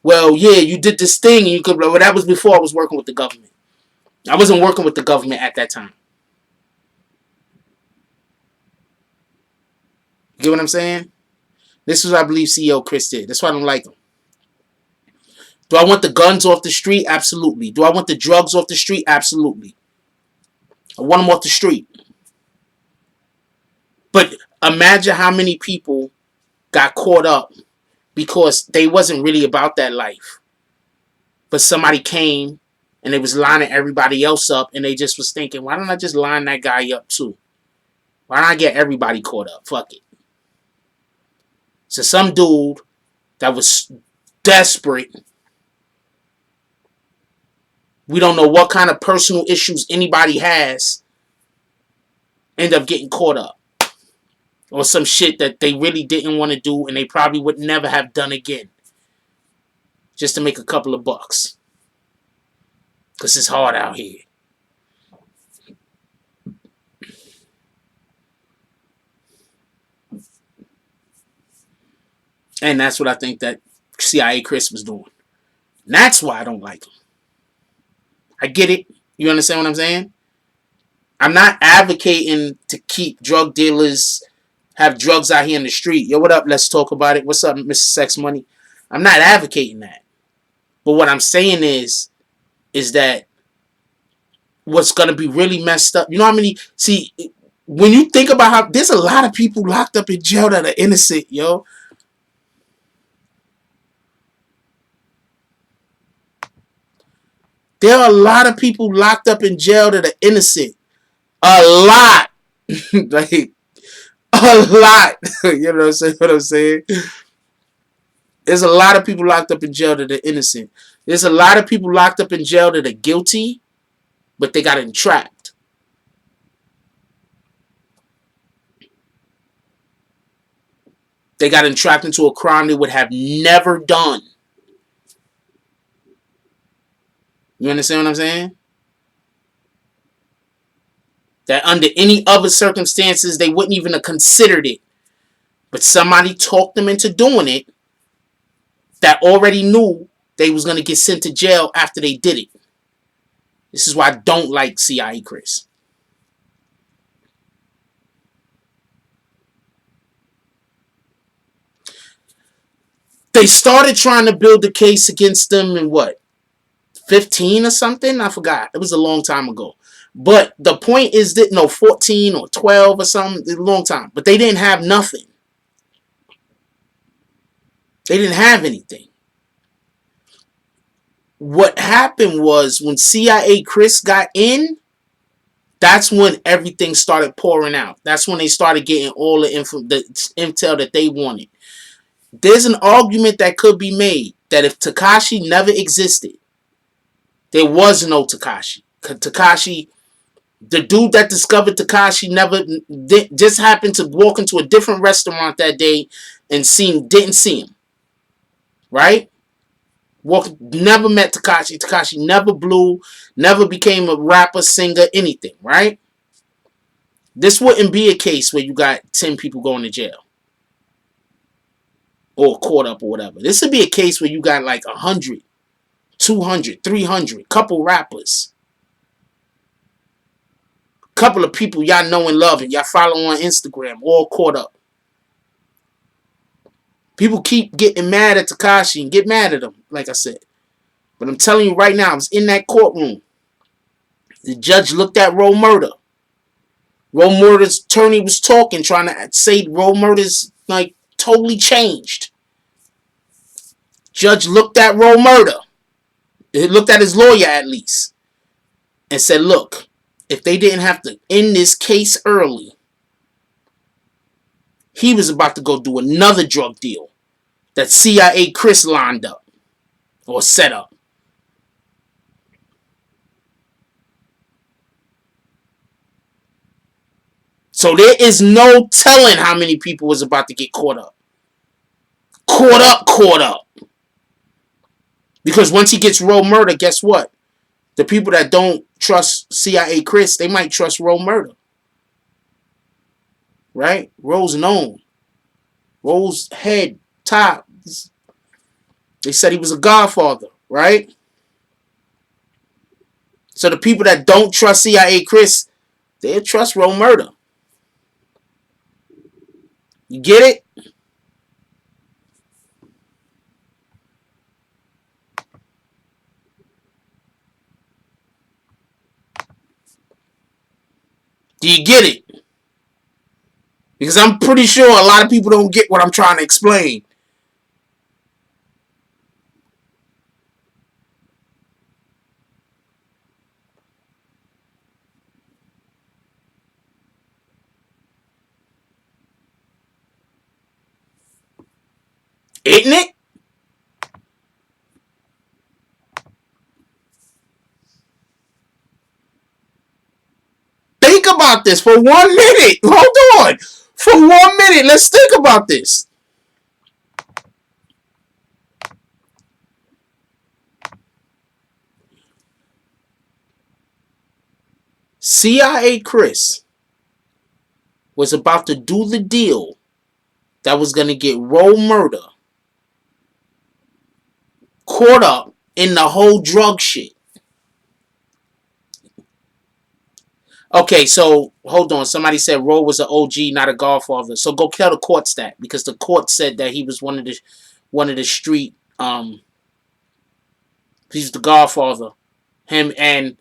well, yeah, you did this thing, and you could, well, that was before I was working with the government. I wasn't working with the government at that time. You get what I'm saying? This is what I believe CEO Chris did. That's why I don't like him. Do I want the guns off the street? Absolutely. Do I want the drugs off the street? Absolutely. I want them off the street. But imagine how many people got caught up because they wasn't really about that life. But somebody came and they was lining everybody else up and they just was thinking, why don't I just line that guy up too? Why don't I get everybody caught up? Fuck it. So some dude that was desperate, we don't know what kind of personal issues anybody has, end up getting caught up. Or some shit that they really didn't want to do and they probably would never have done again. Just to make a couple of bucks. Because it's hard out here. And that's what I think that CIA Chris was doing. And that's why I don't like him. I get it. You understand what I'm saying? I'm not advocating to keep drug dealers, have drugs out here in the street. Yo, what up? Let's talk about it. What's up, Mr. Sex Money? I'm not advocating that. But what I'm saying is that what's going to be really messed up. You know how many... See, when you think about how... There's a lot of people locked up in jail that are innocent, yo. There are a lot of people locked up in jail that are innocent. A lot. Like, a lot. You know what I'm saying? There's a lot of people locked up in jail that are innocent. There's a lot of people locked up in jail that are guilty, but they got entrapped. They got entrapped into a crime they would have never done. You understand what I'm saying? That under any other circumstances, they wouldn't even have considered it. But somebody talked them into doing it that already knew they was going to get sent to jail after they did it. This is why I don't like CIA Chris. They started trying to build a case against them in what? 15 or something? I forgot. It was a long time ago. But the point is that, no, 14 or 12 or something, a long time. But they didn't have nothing. They didn't have anything. What happened was when CIA Chris got in, that's when everything started pouring out. That's when they started getting all the intel that they wanted. There's an argument that could be made that if Tekashi never existed, there was no Tekashi. Tekashi, the dude that discovered Tekashi, just happened to walk into a different restaurant that day and didn't see him. Right? Never met Tekashi. Tekashi never blew, never became a rapper, singer, anything. Right? This wouldn't be a case where you got 10 people going to jail or caught up or whatever. This would be a case where you got like 100, 200, 300, couple rappers, couple of people y'all know and love and y'all follow on Instagram, all caught up. People keep getting mad at Tekashi and get mad at him, like I said. But I'm telling you right now, I was in that courtroom. The judge looked at Roe Murder. Roe Murder's attorney was talking, trying to say Roe Murder's like totally changed. Judge looked at Roe Murder. He looked at his lawyer at least. And said, look, if they didn't have to end this case early, he was about to go do another drug deal that CIA Chris lined up or set up. So there is no telling how many people was about to get caught up. Caught up. Because once he gets Roe Murder, guess what? The people that don't trust CIA Chris, they might trust Roe Murder. Right? Roe's known. Roe's head, top. They said he was a godfather, right? So the people that don't trust CIA Chris, they'll trust Roe Murder. You get it? Do you get it? Because I'm pretty sure a lot of people don't get what I'm trying to explain. Isn't it? Think about this for 1 minute. Hold on. For 1 minute, let's think about this. CIA Chris was about to do the deal that was going to get Roe murder caught up in the whole drug shit. Okay, so hold on. Somebody said Roe was an OG, not a Godfather. So go tell the courts that, because the court said that he was one of the street. He's the Godfather. Him and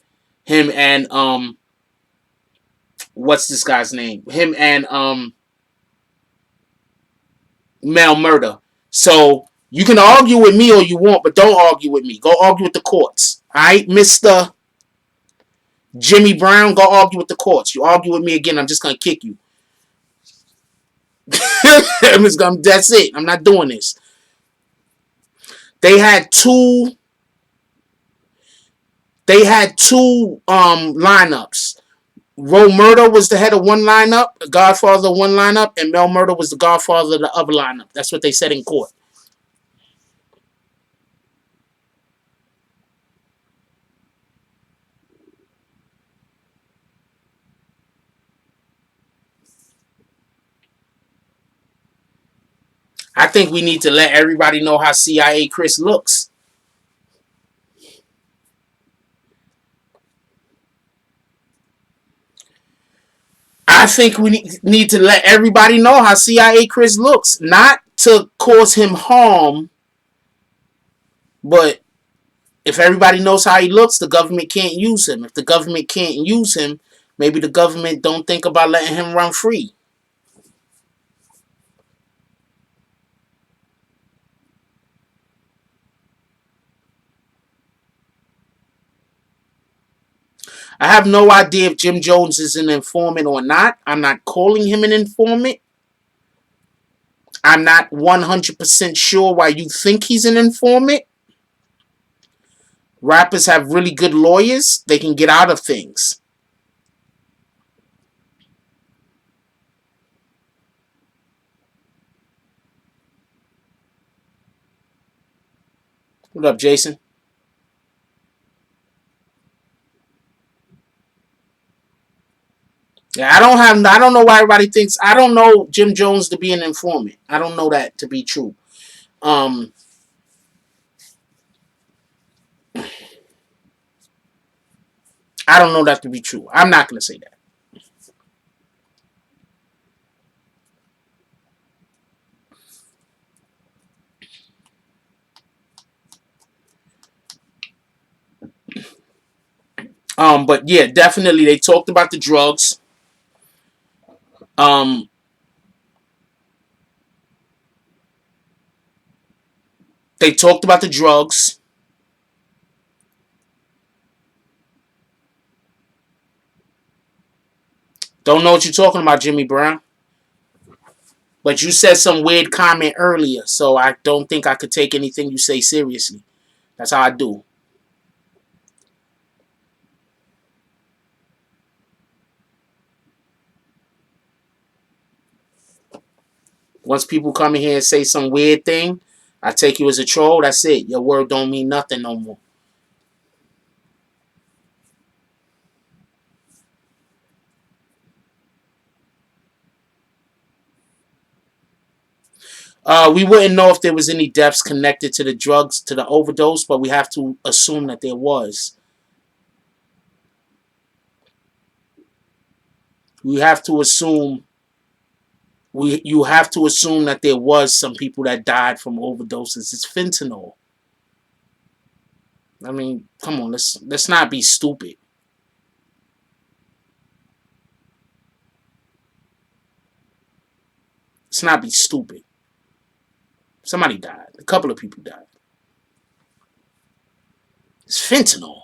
what's this guy's name? Him and Mel Murder. So you can argue with me all you want, but don't argue with me. Go argue with the courts. All right, Mister Jimmy Brown, go argue with the courts. You argue with me again, I'm just gonna kick you. That's it. I'm not doing this. They had two. They had two lineups. Ro Murder was the head of one lineup, the Godfather of one lineup, and Mel Murder was the Godfather of the other lineup. That's what they said in court. I think we need to let everybody know how CIA Chris looks. I think we need to let everybody know how CIA Chris looks. Not to cause him harm, but if everybody knows how he looks, the government can't use him. If the government can't use him, maybe the government don't think about letting him run free. I have no idea if Jim Jones is an informant or not. I'm not calling him an informant. I'm not 100% sure why you think he's an informant. Rappers have really good lawyers. They can get out of things. What up, Jason? Yeah, I don't know why everybody thinks, I don't know Jim Jones to be an informant. I don't know that to be true. Um, I don't know that to be true. I'm not going to say that. But yeah, definitely they talked about the drugs. Um, they talked about the drugs. Don't know what you're talking about, Jimmy Brown. But you said some weird comment earlier, so I don't think I could take anything you say seriously. That's how I do. Once people come in here and say some weird thing, I take you as a troll. That's it. Your word don't mean nothing no more. We wouldn't know if there was any deaths connected to the drugs, to the overdose, but we have to assume that there was. We have to assume you have to assume that there was some people that died from overdoses. It's fentanyl. I mean, come on, let's not be stupid. Let's not be stupid. Somebody died. A couple of people died. It's fentanyl.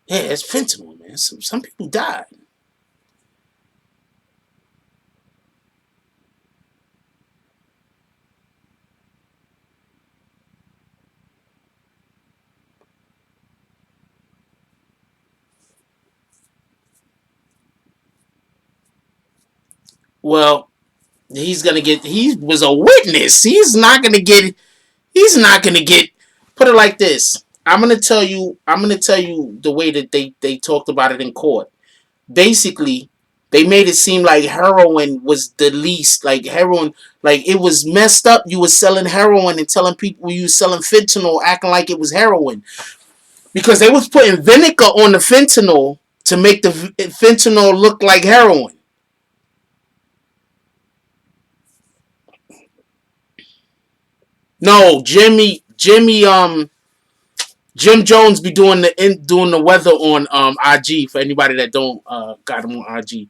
Yeah, it's fentanyl, man. Some people died. Well, he's gonna get. He was a witness. He's not gonna get. He's not gonna get. Put it like this. I'm gonna tell you. I'm gonna tell you the way that they talked about it in court. Basically, they made it seem like heroin was the least. Like heroin, like it was messed up. You was selling heroin and telling people you was selling fentanyl, acting like it was heroin because they was putting vinegar on the fentanyl to make the fentanyl look like heroin. No, Jim Jones be doing the weather on IG for anybody that don't got him on IG.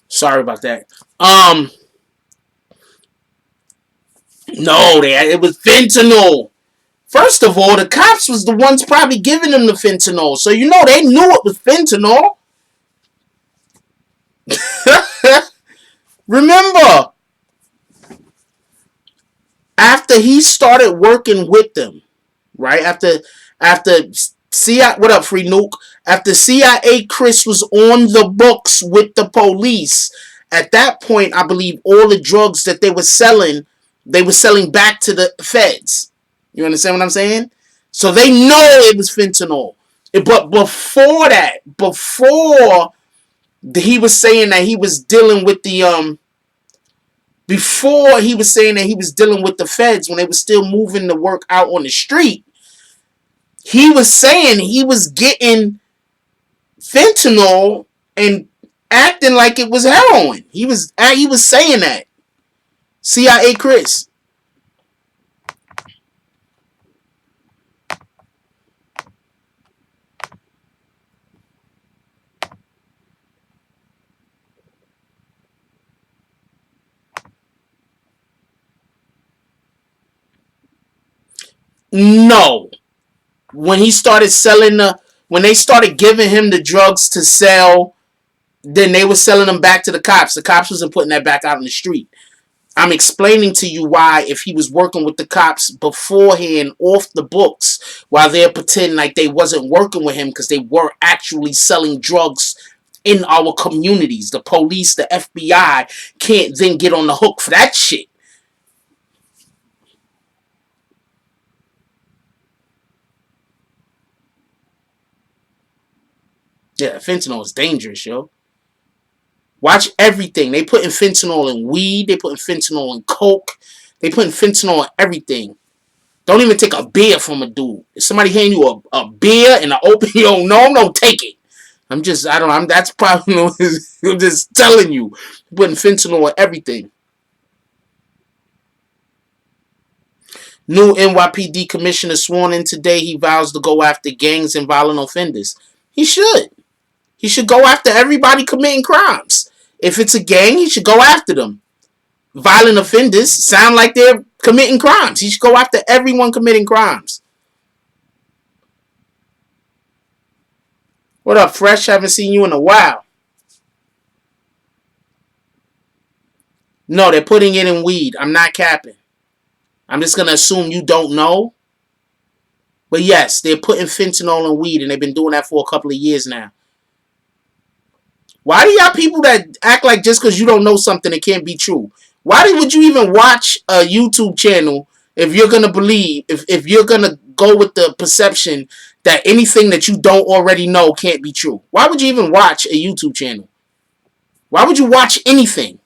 Sorry about that. Um, no, it was fentanyl. First of all, the cops was the ones probably giving them the fentanyl, so you know they knew it was fentanyl. Remember, after he started working with them, right after CIA, what up, Free Nuke? After CIA Chris was on the books with the police, at that point, I believe all the drugs that they were selling back to the feds. You understand what I'm saying? So they know it was fentanyl. But before he was saying that he was dealing with the before he was saying that he was dealing with the feds when they were still moving the work out on the street, he was saying he was getting fentanyl and acting like it was heroin. He was saying that. CIA Chris. No. When he started selling when they started giving him the drugs to sell, then they were selling them back to the cops. The cops wasn't putting that back out in the street. I'm explaining to you why, if he was working with the cops beforehand off the books, while they're pretending like they wasn't working with him because they were actually selling drugs in our communities. The police, the FBI can't then get on the hook for that shit. Yeah, fentanyl is dangerous, yo. Watch everything. They putting fentanyl in weed. They putting fentanyl in coke. They putting fentanyl in everything. Don't even take a beer from a dude. If somebody hand you a beer and an open, you don't know, no, take it. I don't know. That's probably, I'm just telling you. Putting fentanyl in everything. New NYPD commissioner sworn in today. He vows to go after gangs and violent offenders. He should. He should go after everybody committing crimes. If it's a gang, he should go after them. Violent offenders sound like they're committing crimes. He should go after everyone committing crimes. What up, Fresh? Haven't seen you in a while. No, they're putting it in weed. I'm not capping. I'm just going to assume you don't know. But yes, they're putting fentanyl in weed, and they've been doing that for a couple of years now. Why do y'all people that act like just because you don't know something, it can't be true? Why would you even watch a YouTube channel if you're going to believe, if you're going to go with the perception that anything that you don't already know can't be true? Why would you even watch a YouTube channel? Why would you watch anything?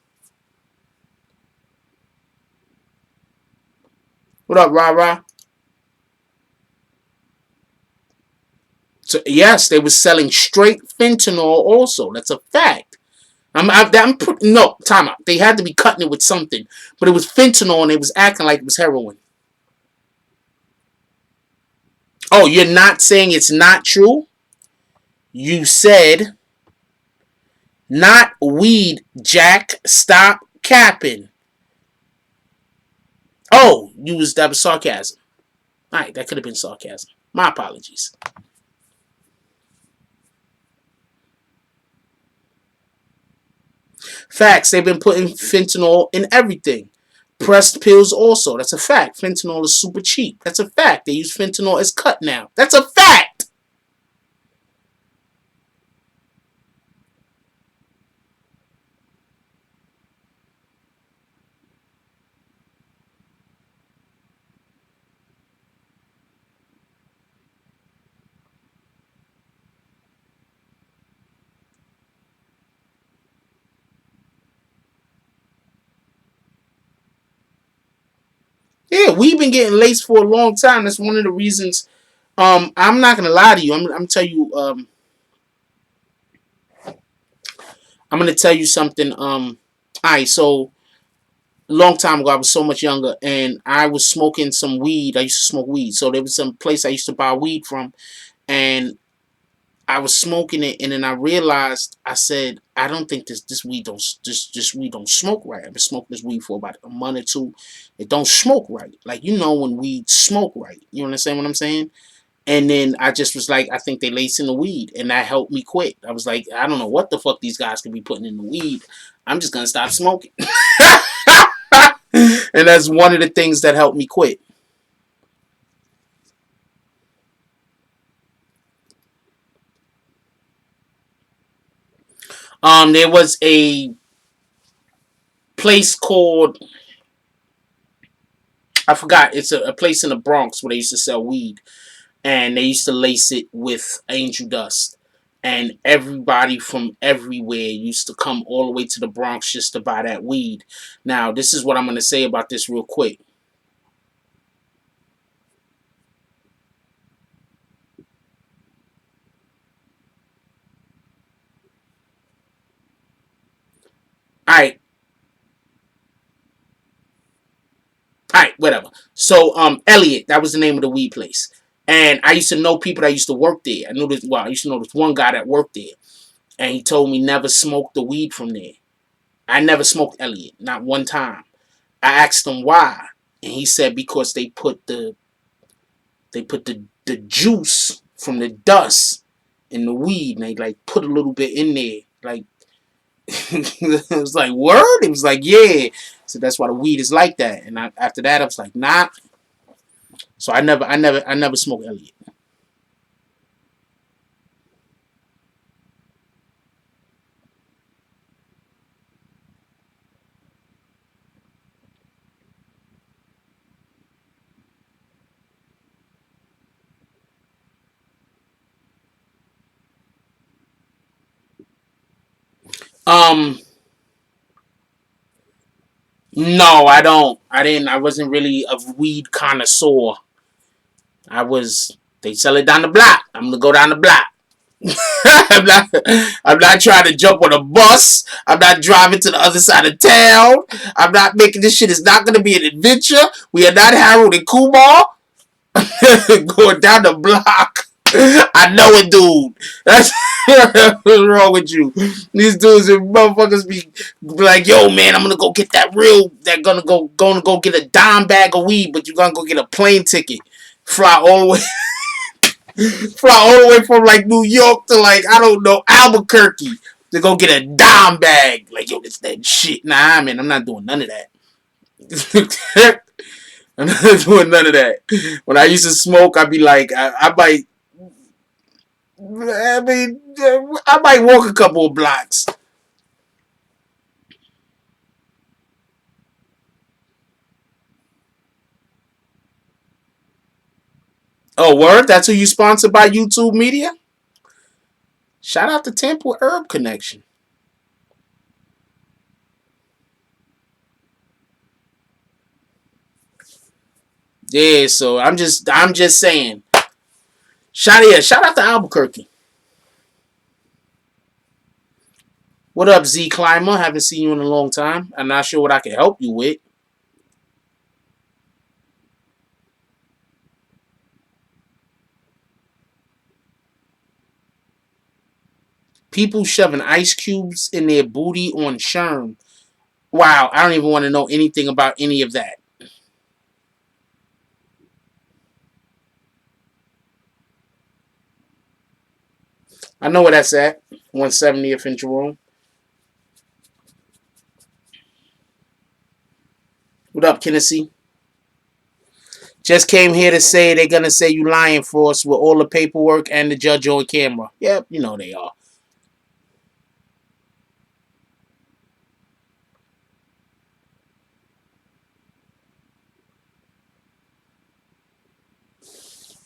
What up, rah rah? So yes, they were selling straight fentanyl. Also, that's a fact. No time out. They had to be cutting it with something, but it was fentanyl, and it was acting like it was heroin. Oh, you're not saying it's not true? You said not weed, Jack. Stop capping. Oh, that was sarcasm. All right, that could have been sarcasm. My apologies. Facts. They've been putting fentanyl in everything. Pressed pills also. That's a fact. Fentanyl is super cheap. That's a fact. They use fentanyl as cut now. That's a fact. Yeah, we've been getting laced for a long time. That's one of the reasons. I'm not gonna lie to you. I'm tell you. I'm gonna tell you something. All right. So a long time ago, I was so much younger, and I was smoking some weed. I used to smoke weed. So there was some place I used to buy weed from, and I was smoking it, and then I realized, I said, I don't think this weed don't this weed don't smoke right. I've been smoking this weed for about a month or two. It don't smoke right. Like, when weed smoke right. You understand what I'm saying? And then I just was like, I think they lace in the weed, and that helped me quit. I was like, I don't know what the fuck these guys could be putting in the weed. I'm just gonna stop smoking. And that's one of the things that helped me quit. There was a place called, I forgot. It's a place in the Bronx where they used to sell weed, and they used to lace it with angel dust. And everybody from everywhere used to come all the way to the Bronx just to buy that weed. Now, this is what I'm going to say about this real quick. All right, all right, whatever. So, Elliot, that was the name of the weed place. And I used to know people that used to work there. I used to know this one guy that worked there. And he told me never smoke the weed from there. I never smoked Elliot, not one time. I asked him why. And he said because they put the juice from the dust in the weed, and they like put a little bit in there. Like, it was like, word? It was like, yeah. So that's why the weed is like that. And after that, I was like, nah. So I never smoked Elliot. Um, no, I don't. I didn't. I wasn't really a weed connoisseur. I was. They sell it down the block. I'm gonna go down the block. I'm not. I'm not trying to jump on a bus. I'm not driving to the other side of town. I'm not making this shit. It's not gonna be an adventure. We are not Harold and Kumar going down the block. I know it, dude. That's what's wrong with you. These dudes and motherfuckers be like, yo, man, I'm gonna go get that real. They're gonna go get a dime bag of weed, but you're gonna go get a plane ticket, fly all the way fly all the way from like New York to like, I don't know, Albuquerque to go get a dime bag. Like, yo, this that shit. Nah, man, I'm not doing none of that. I'm not doing none of that. When I used to smoke, I'd be like, I might walk a couple of blocks. Oh, word? That's who you sponsored by YouTube Media? Shout out to Temple Herb Connection. Yeah, so I'm just saying. Shout out to Albuquerque. What up, Z Climber? Haven't seen you in a long time. I'm not sure what I can help you with. People shoving ice cubes in their booty on Sherm. Wow, I don't even want to know anything about any of that. I know where that's at. 170th in Jerome. What up, Kinnessy? Just came here to say they're gonna say you lying for us with all the paperwork and the judge on camera. Yep, you know they are.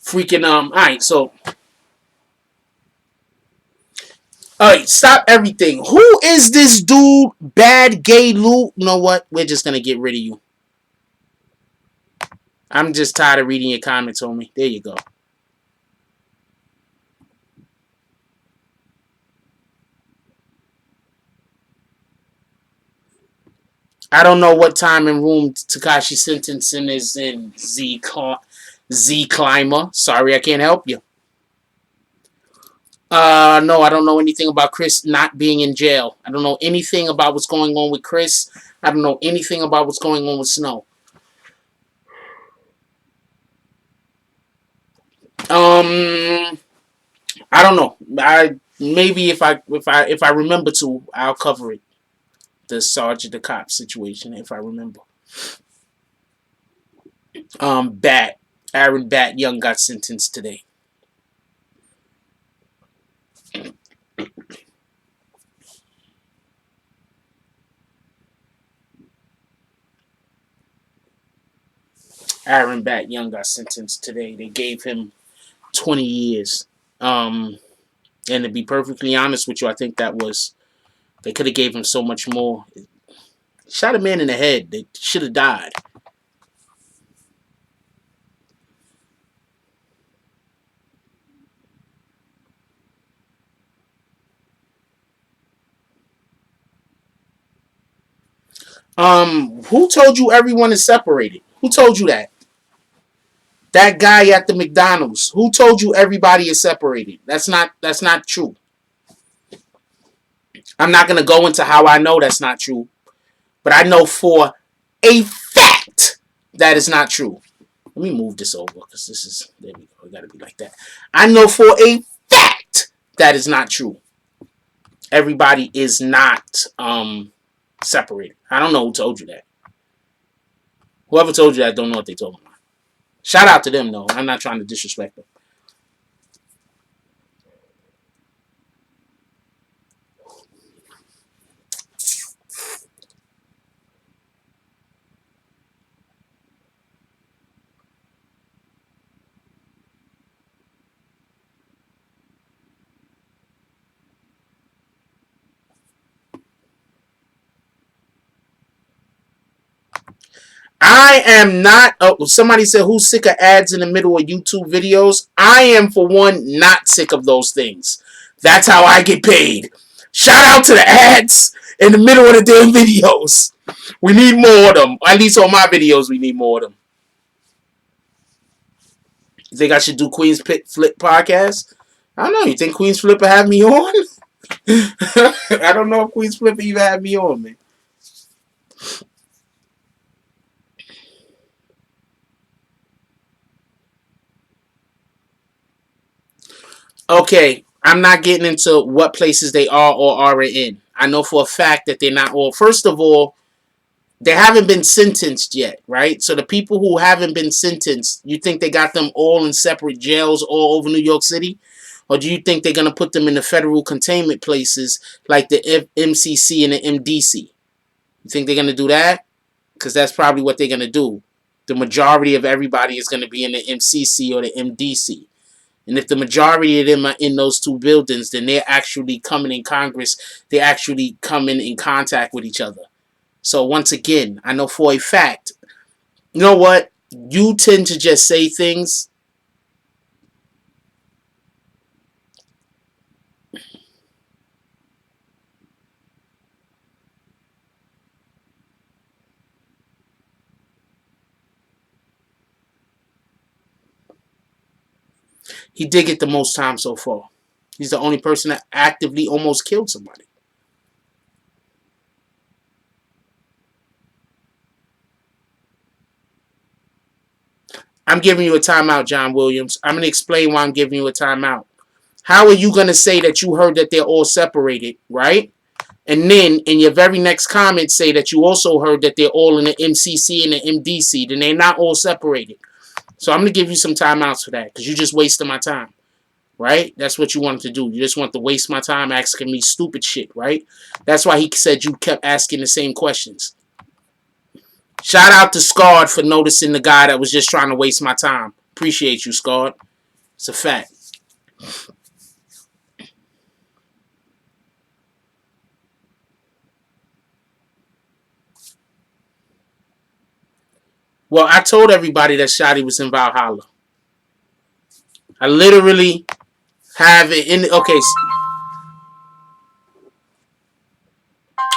Freaking alright, so alright, stop everything. Who is this dude? Bad gay Lou? You know what? We're just gonna get rid of you. I'm just tired of reading your comments on me. There you go. I don't know what time and room Tekashi sentencing is in Z Climber. Sorry, I can't help you. No, I don't know anything about Chris not being in jail. I don't know anything about what's going on with Chris. I don't know anything about what's going on with Snow. Um, I don't know. I maybe if I remember to, I'll cover it. The Sergeant the cop situation, if I remember. Bat Aaron Bat Young got sentenced today. Aaron Bat Young got sentenced today. They gave him 20 years. Um, and to be perfectly honest with you, I think that was they could have gave him so much more. Shot a man in the head. They should have died. Who told you everyone is separated? Who told you that? That guy at the McDonald's. Who told you everybody is separated? That's not true. I'm not gonna go into how I know that's not true, but I know for a fact that is not true. Let me move this over because this is there we go. It gotta be like that. I know for a fact that is not true. Everybody is not separated. I don't know who told you that. Whoever told you that don't know what they told me. Shout out to them though. I'm not trying to disrespect them. I am not. Oh, somebody said who's sick of ads in the middle of YouTube videos. I am, for one, not sick of those things. That's how I get paid. Shout out to the ads in the middle of the damn videos. We need more of them. At least on my videos, we need more of them. You think I should do Queen's Pit Flip podcast? I don't know. You think Queen's Flip will have me on? I don't know if Queen's Flip even have me on, man. Okay, I'm not getting into what places they are or aren't in. I know for a fact that they're not all. First of all, they haven't been sentenced yet, right? So the people who haven't been sentenced, you think they got them all in separate jails all over New York City? Or do you think they're going to put them in the federal containment places like the MCC and the MDC? You think they're going to do that? Because that's probably what they're going to do. The majority of everybody is going to be in the MCC or the MDC. And if the majority of them are in those two buildings, then they're actually coming in Congress. They're actually coming in contact with each other. So once again, I know for a fact, you know what? you tend to just say things. He did get the most time so far. He's the only person that actively almost killed somebody. I'm giving you a timeout, John Williams. I'm going to explain why I'm giving you a timeout. How are you going to say that you heard that they're all separated, right? And then in your very next comment say that you also heard that they're all in the MCC and the MDC. Then they're not all separated. So I'm going to give you some timeouts for that because you just wasted my time, right? That's what you wanted to do. You just want to waste my time asking me stupid shit, right? That's why he said you kept asking the same questions. Shout out to Scarred for noticing the guy that was just trying to waste my time. Appreciate you, Scarred. It's a fact. Well, I told everybody that Shotty was in Valhalla. I literally have it in. Okay.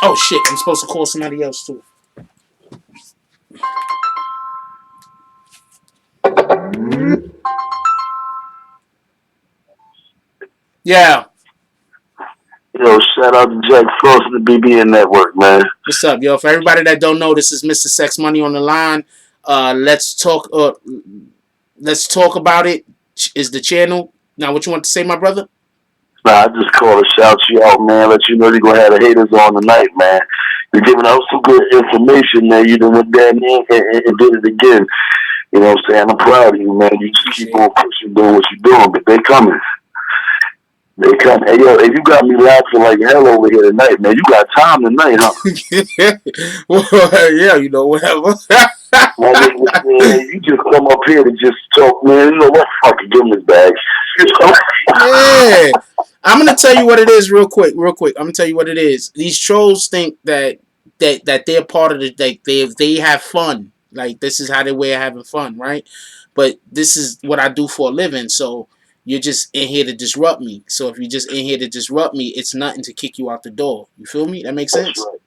Oh shit! I'm supposed to call somebody else too. Yeah. Yo, shout out to Jack Frost and the BBN Network, man. What's up, yo? For everybody that don't know, this is Mr. Sex Money on the line. Let's talk. Let's talk about it. Is the channel now? What you want to say, my brother? Nah, I just called to shout you out, man. Let you know you're gonna have the haters on tonight, man. You're giving out some good information, man. You done went down there and did it again. You know what I'm saying? I'm proud of you, man. You just keep on pushing, doing what you're doing, but they coming. They come. Hey, yo, if you got me laughing like hell over here tonight, man, you got time tonight, huh? Well, yeah, you know, whatever. Man, you just come up here to just talk, man. You know what? Fuck it, give him his bag. Yeah. I'm gonna tell you what it is real quick. I'm gonna tell you what it is. These trolls think that they're part of the they have fun. Like this is how they way of having fun, right? But this is what I do for a living, so you're just in here to disrupt me. So if you're just in here to disrupt me, it's nothing to kick you out the door. You feel me? That makes sense? That's right.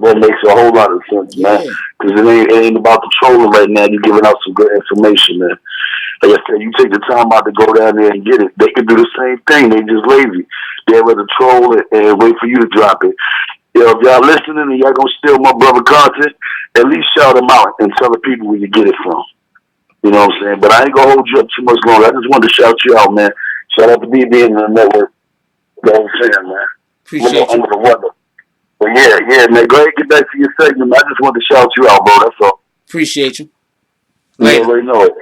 That makes a whole lot of sense, Yeah. man. Because it ain't about the trolling right now. You're giving out some good information, man. Like I said, you take the time out to go down there and get it. They can do the same thing. They just lazy. They'd rather troll it and wait for you to drop it. You know, if y'all listening and y'all gonna steal my brother content, at least shout him out and tell the people where you get it from. You know what I'm saying? But I ain't gonna hold you up too much longer. I just wanted to shout you out, man. Shout out to BBN and the network. You know what I'm saying, man? Appreciate you. Under the weather. But yeah, man. Go ahead and get back to your segment. I just wanted to shout you out, bro. That's all. Appreciate you. Later. You already know it.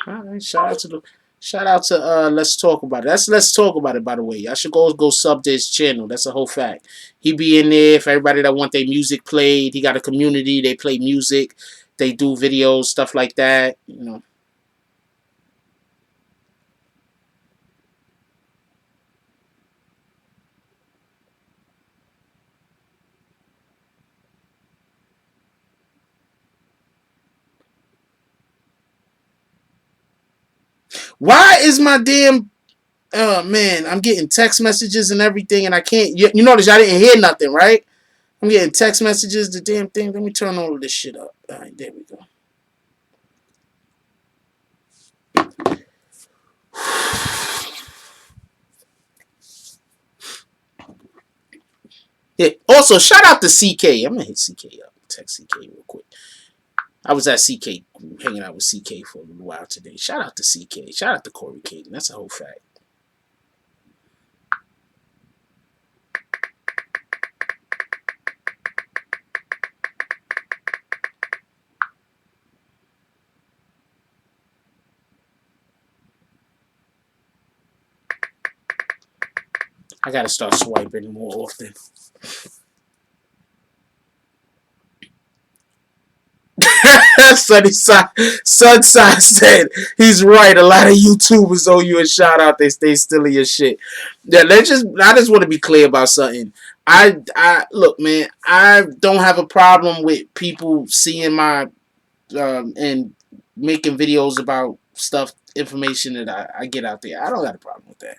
All right, shout out to Let's Talk About It. That's Let's Talk About It, by the way. I should go sub to his channel. That's a whole fact. He be in there for everybody that want their music played. He got a community. They play music. They do videos, stuff like that. You know. Why is my damn man, I'm getting text messages and everything and I can't you notice I didn't hear nothing, right? I'm getting text messages, the damn thing. Let me turn all of this shit up. Alright, there we go. Yeah. Also, shout out to CK. I'm gonna hit CK up. Text CK real quick. I was at CK, hanging out with CK for a little while today. Shout out to CK. Shout out to Corey Caden. That's a whole fact. I gotta start swiping more often. Sunside said he's right. A lot of YouTubers owe you a shout out. They stay still in your shit. Yeah, I just want to be clear about something. I look, man. I don't have a problem with people seeing my and making videos about stuff, information that I get out there. I don't got a problem with that.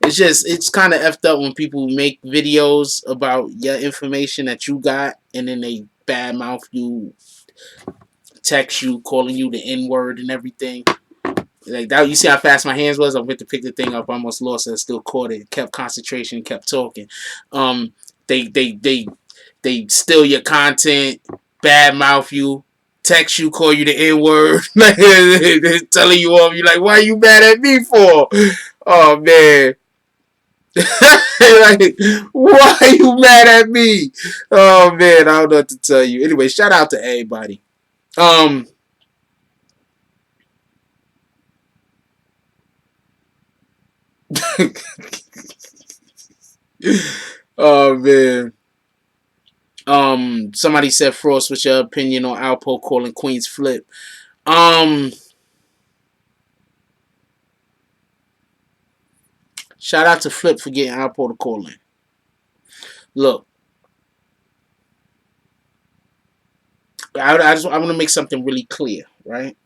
It's just it's kind of effed up when people make videos about your information that you got, and then they badmouth you, text you, calling you the N-word and everything. Like that, you see how fast my hands was. I went to pick the thing up, I almost lost it. I still caught it. Kept concentration, kept talking. Um, they steal your content, badmouth you, text you, call you the N word, like telling you off. You like, why are you mad at me for? Oh man. Like, why are you mad at me? Oh man, I don't know what to tell you. Anyway, shout out to everybody. Um, oh man. Somebody said, Frost, what's your opinion on Alpo calling Queens Flip? Um, Shout out to Flip for getting Alpo to call in. Look, I want to make something really clear, right?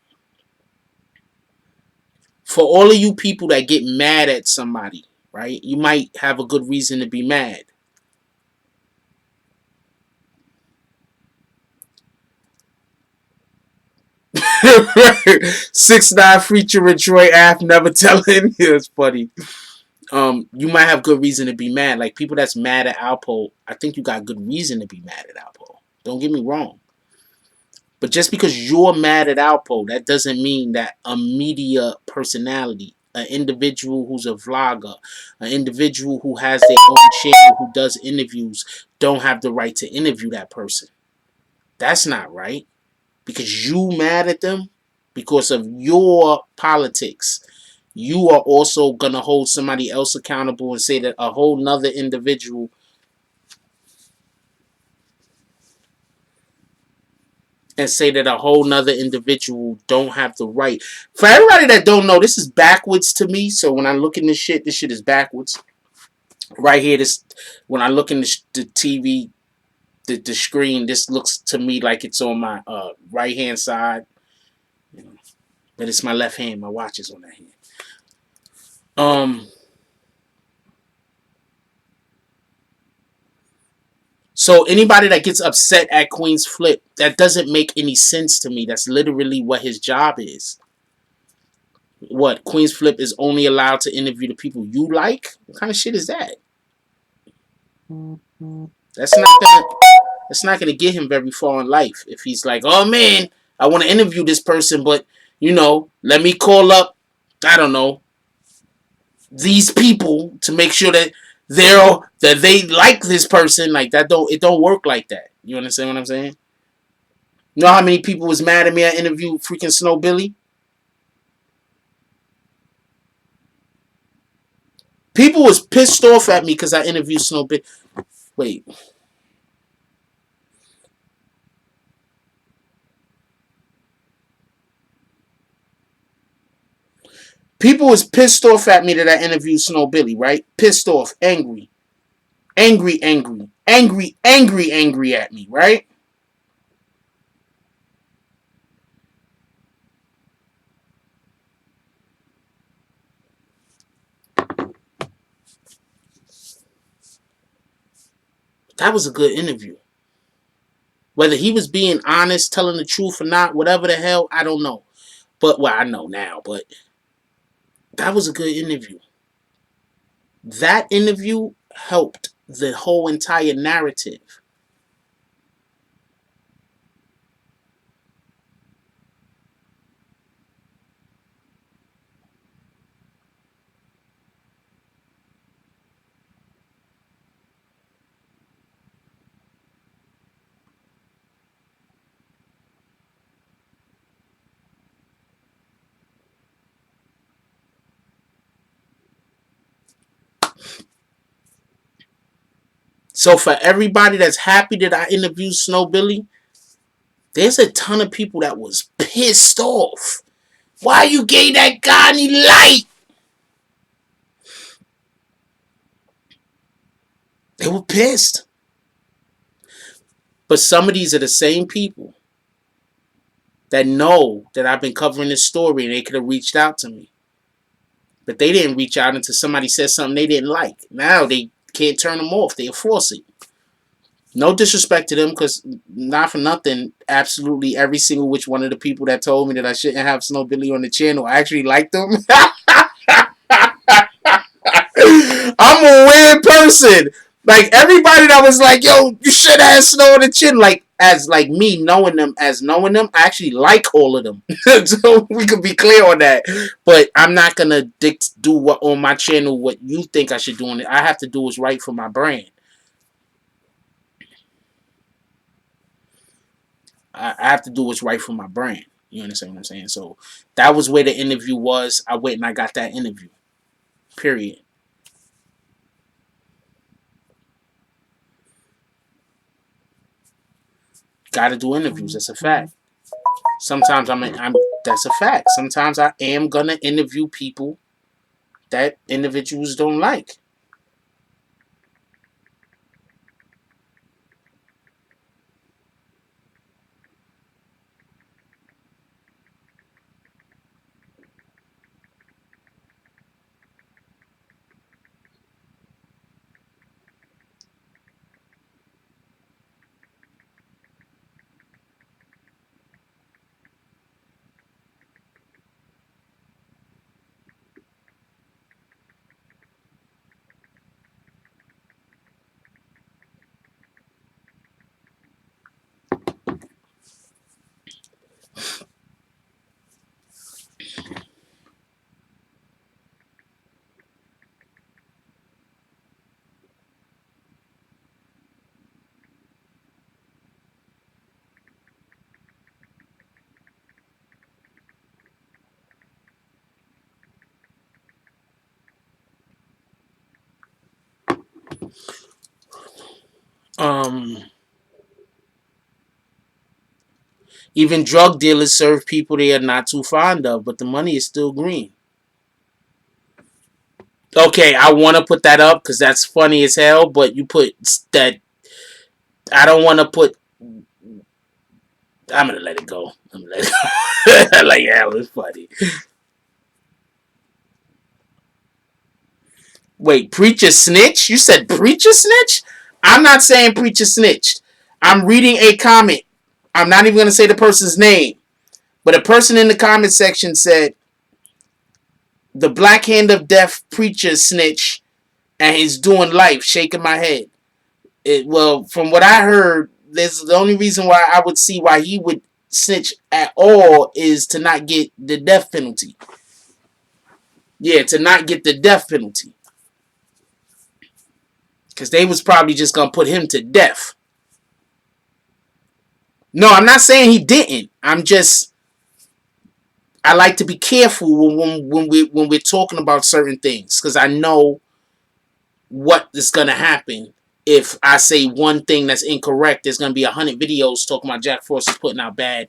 For all of you people that get mad at somebody, right? You might have a good reason to be mad. Right. 6ix9ine featuring Troy Ave, never telling. It's funny. You might have good reason to be mad. Like people that's mad at Alpo, I think you got good reason to be mad at Alpo. Don't get me wrong. But just because you're mad at Alpo, that doesn't mean that a media personality, an individual who's a vlogger, an individual who has their own channel, who does interviews, don't have the right to interview that person. That's not right. Because you mad at them because of your politics. You are also gonna hold somebody else accountable and say that a whole nother individual don't have the right. For everybody that don't know, this is backwards to me. So when I look in this shit is backwards. Right here, this when I look in the TV, the screen, this looks to me like it's on my right hand side, but it's my left hand. My watch is on that hand. Um. So anybody that gets upset at Queen's Flip, that doesn't make any sense to me. That's literally what his job is. What, Queen's Flip is only allowed to interview the people you like? What kind of shit is that? That's not gonna that's not gonna get him very far in life. If he's like, oh man, I want to interview this person, but let me call up, I don't know, these people to make sure that they like this person. Like that don't work like that. You understand what I'm saying? You know how many people was mad at me I interviewed freaking Snow Billy? People was pissed off at me because I interviewed Snow Billy. Wait. People was pissed off at me that I interviewed Snow Billy, right? Pissed off, angry. Angry, angry. Angry, angry, angry at me, right? That was a good interview. Whether he was being honest, telling the truth or not, whatever the hell, I don't know. But, well, I know now, but that was a good interview. That interview helped the whole entire narrative. So for everybody that's happy that I interviewed Snow Billy, there's a ton of people that was pissed off. Why you gave that guy any light? They were pissed. But some of these are the same people that know that I've been covering this story, and they could have reached out to me. But they didn't reach out until somebody said something they didn't like. Now they can't turn them off. They enforce it. No disrespect to them, because not for nothing, absolutely every single which one of the people that told me that I shouldn't have Snow Billy on the channel, I actually liked them. I'm a weird person. Like, everybody that was like, yo, you should have Snow on the chin. Like, as like me knowing them, I actually like all of them. So we could be clear on that. But I'm not gonna do what on my channel what you think I should do on it. I have to do what's right for my brand. I have to do what's right for my brand. You understand what I'm saying? So that was where the interview was. I went and I got that interview. Period. Got to do interviews. That's a fact. Sometimes I'm. That's a fact. Sometimes I am gonna interview people that individuals don't like. Um, Even drug dealers serve people they are not too fond of, but the money is still green. Okay, I want to put that up because that's funny as hell. But you put that. I don't want to put. I'm gonna let it go. I'm gonna let it go. Like, yeah, it was funny. Wait, preacher snitch? You said preacher snitch? I'm not saying preacher snitched. I'm reading a comment. I'm not even gonna say the person's name, but a person in the comment section said the Black Hand of Death preacher snitch, and he's doing life. Shaking my head. Well, from what I heard, there's the only reason why I would see why he would snitch at all is to not get the death penalty. Yeah, to not get the death penalty. Because they was probably just going to put him to death. No, I'm not saying he didn't. I like to be careful when we're talking about certain things. Because I know what is going to happen. If I say one thing that's incorrect, there's going to be 100 videos talking about Jack Frost is putting out bad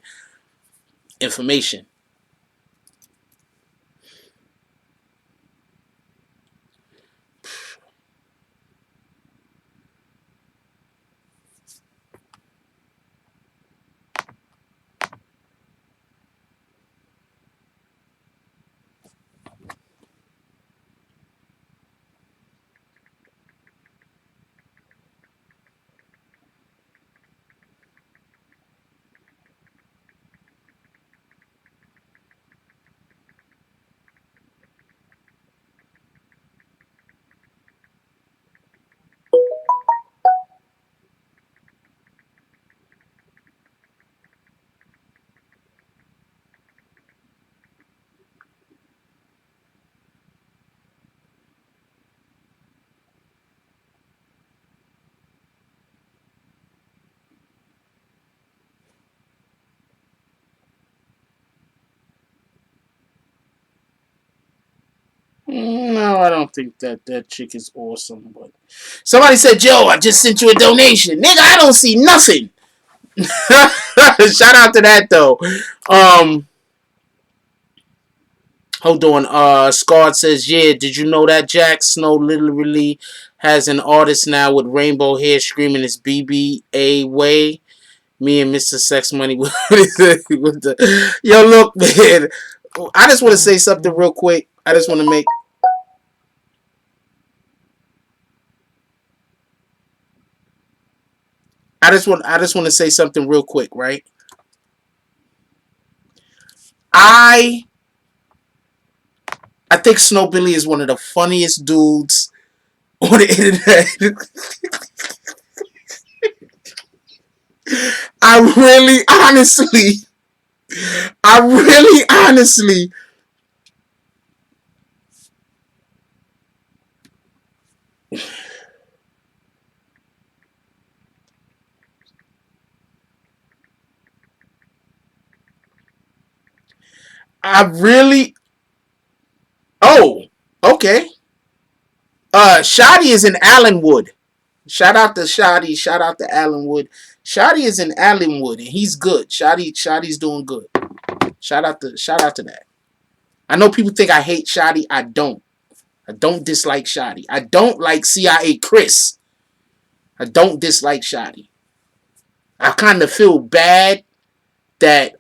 information. No, I don't think that chick is awesome. But somebody said, "Joe, I just sent you a donation, nigga. I don't see nothing." Shout out to that though. Um, Hold on. Scarred says, "Yeah, did you know that Jack Snow literally has an artist now with rainbow hair screaming it's BBA way, Me and Mr. Sex Money. Yo, look, man. I just want to say something real quick. I just want to make. I just want to say something real quick, right? I I think Snow Billy is one of the funniest dudes on the internet. I really honestly, I really honestly, I really. Oh, okay. Shotty is in Allenwood. Shout out to Shotty. Shout out to Allenwood. Shotty is in Allenwood and he's good. Shotty's doing good. Shout out to that. I know people think I hate Shotty. I don't. I don't dislike Shotty. I don't like CIA Chris. I don't dislike Shotty. I kind of feel bad that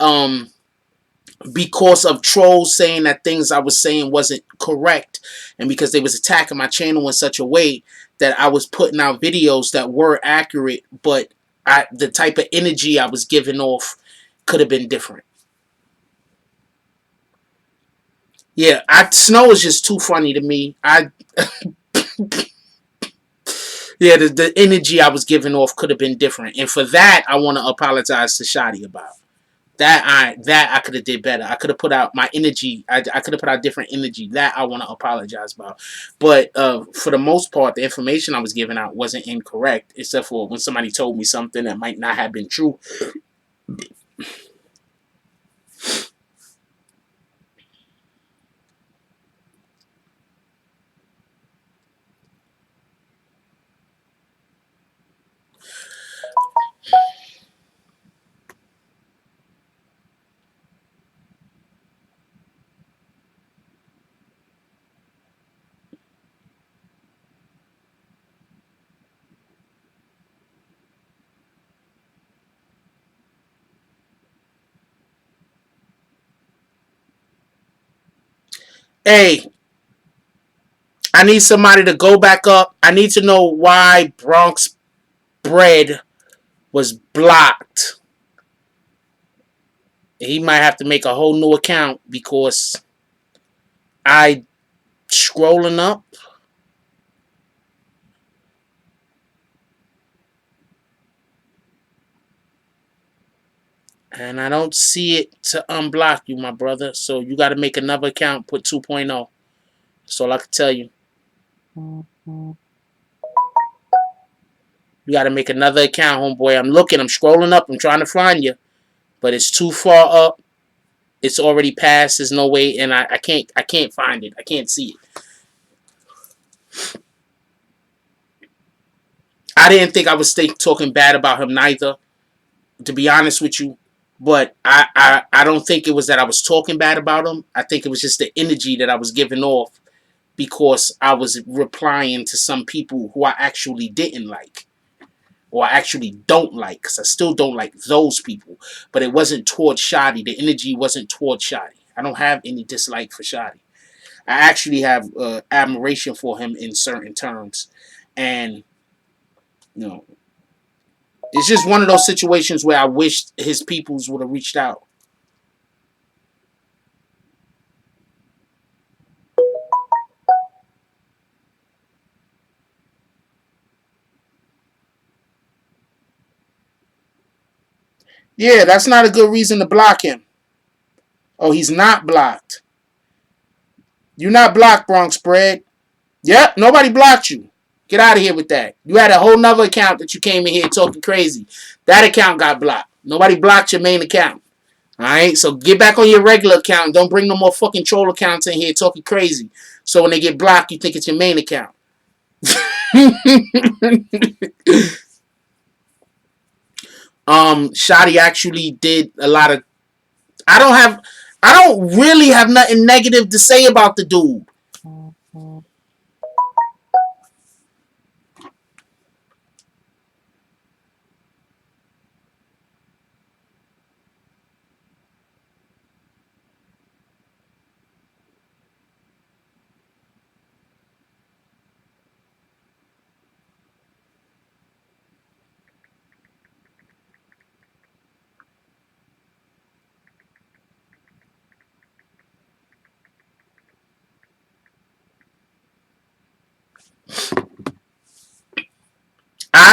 because of trolls saying that things I was saying wasn't correct, and because they was attacking my channel in such a way that I was putting out videos that were accurate, but the type of energy I was giving off could have been different. Yeah, Snow is just too funny to me. Yeah, the energy I was giving off could have been different, and for that I want to apologize to Shotty about. That I could have did better. I could have put out my energy. I could have put out different energy. That I want to apologize about. But for the most part, the information I was giving out wasn't incorrect, except for when somebody told me something that might not have been true. Hey, I need somebody to go back up. I need to know why Bronx Bread was blocked. He might have to make a whole new account because I scrolling up and I don't see it to unblock you, my brother. So you got to make another account, put 2.0. That's all I can tell you. You got to make another account, homeboy. I'm looking. I'm scrolling up. I'm trying to find you, but it's too far up. It's already passed. There's no way, and I can't. I can't find it. I can't see it. I didn't think I was talking bad about him neither, to be honest with you. But I don't think it was that I was talking bad about him. I think it was just the energy that I was giving off because I was replying to some people who I actually didn't like. Or I actually don't like, because I still don't like those people. But it wasn't towards Shotty. The energy wasn't towards Shotty. I don't have any dislike for Shotty. I actually have admiration for him in certain terms. And, you know, it's just one of those situations where I wish his peoples would have reached out. Yeah, that's not a good reason to block him. Oh, he's not blocked. You're not blocked, Bronx Spread. Yep, nobody blocked you. Get out of here with that. You had a whole nother account that you came in here talking crazy. That account got blocked. Nobody blocked your main account. Alright, so get back on your regular account. Don't bring no more fucking troll accounts in here talking crazy. So when they get blocked, you think it's your main account. Shotty actually did a lot of. I don't really have nothing negative to say about the dude.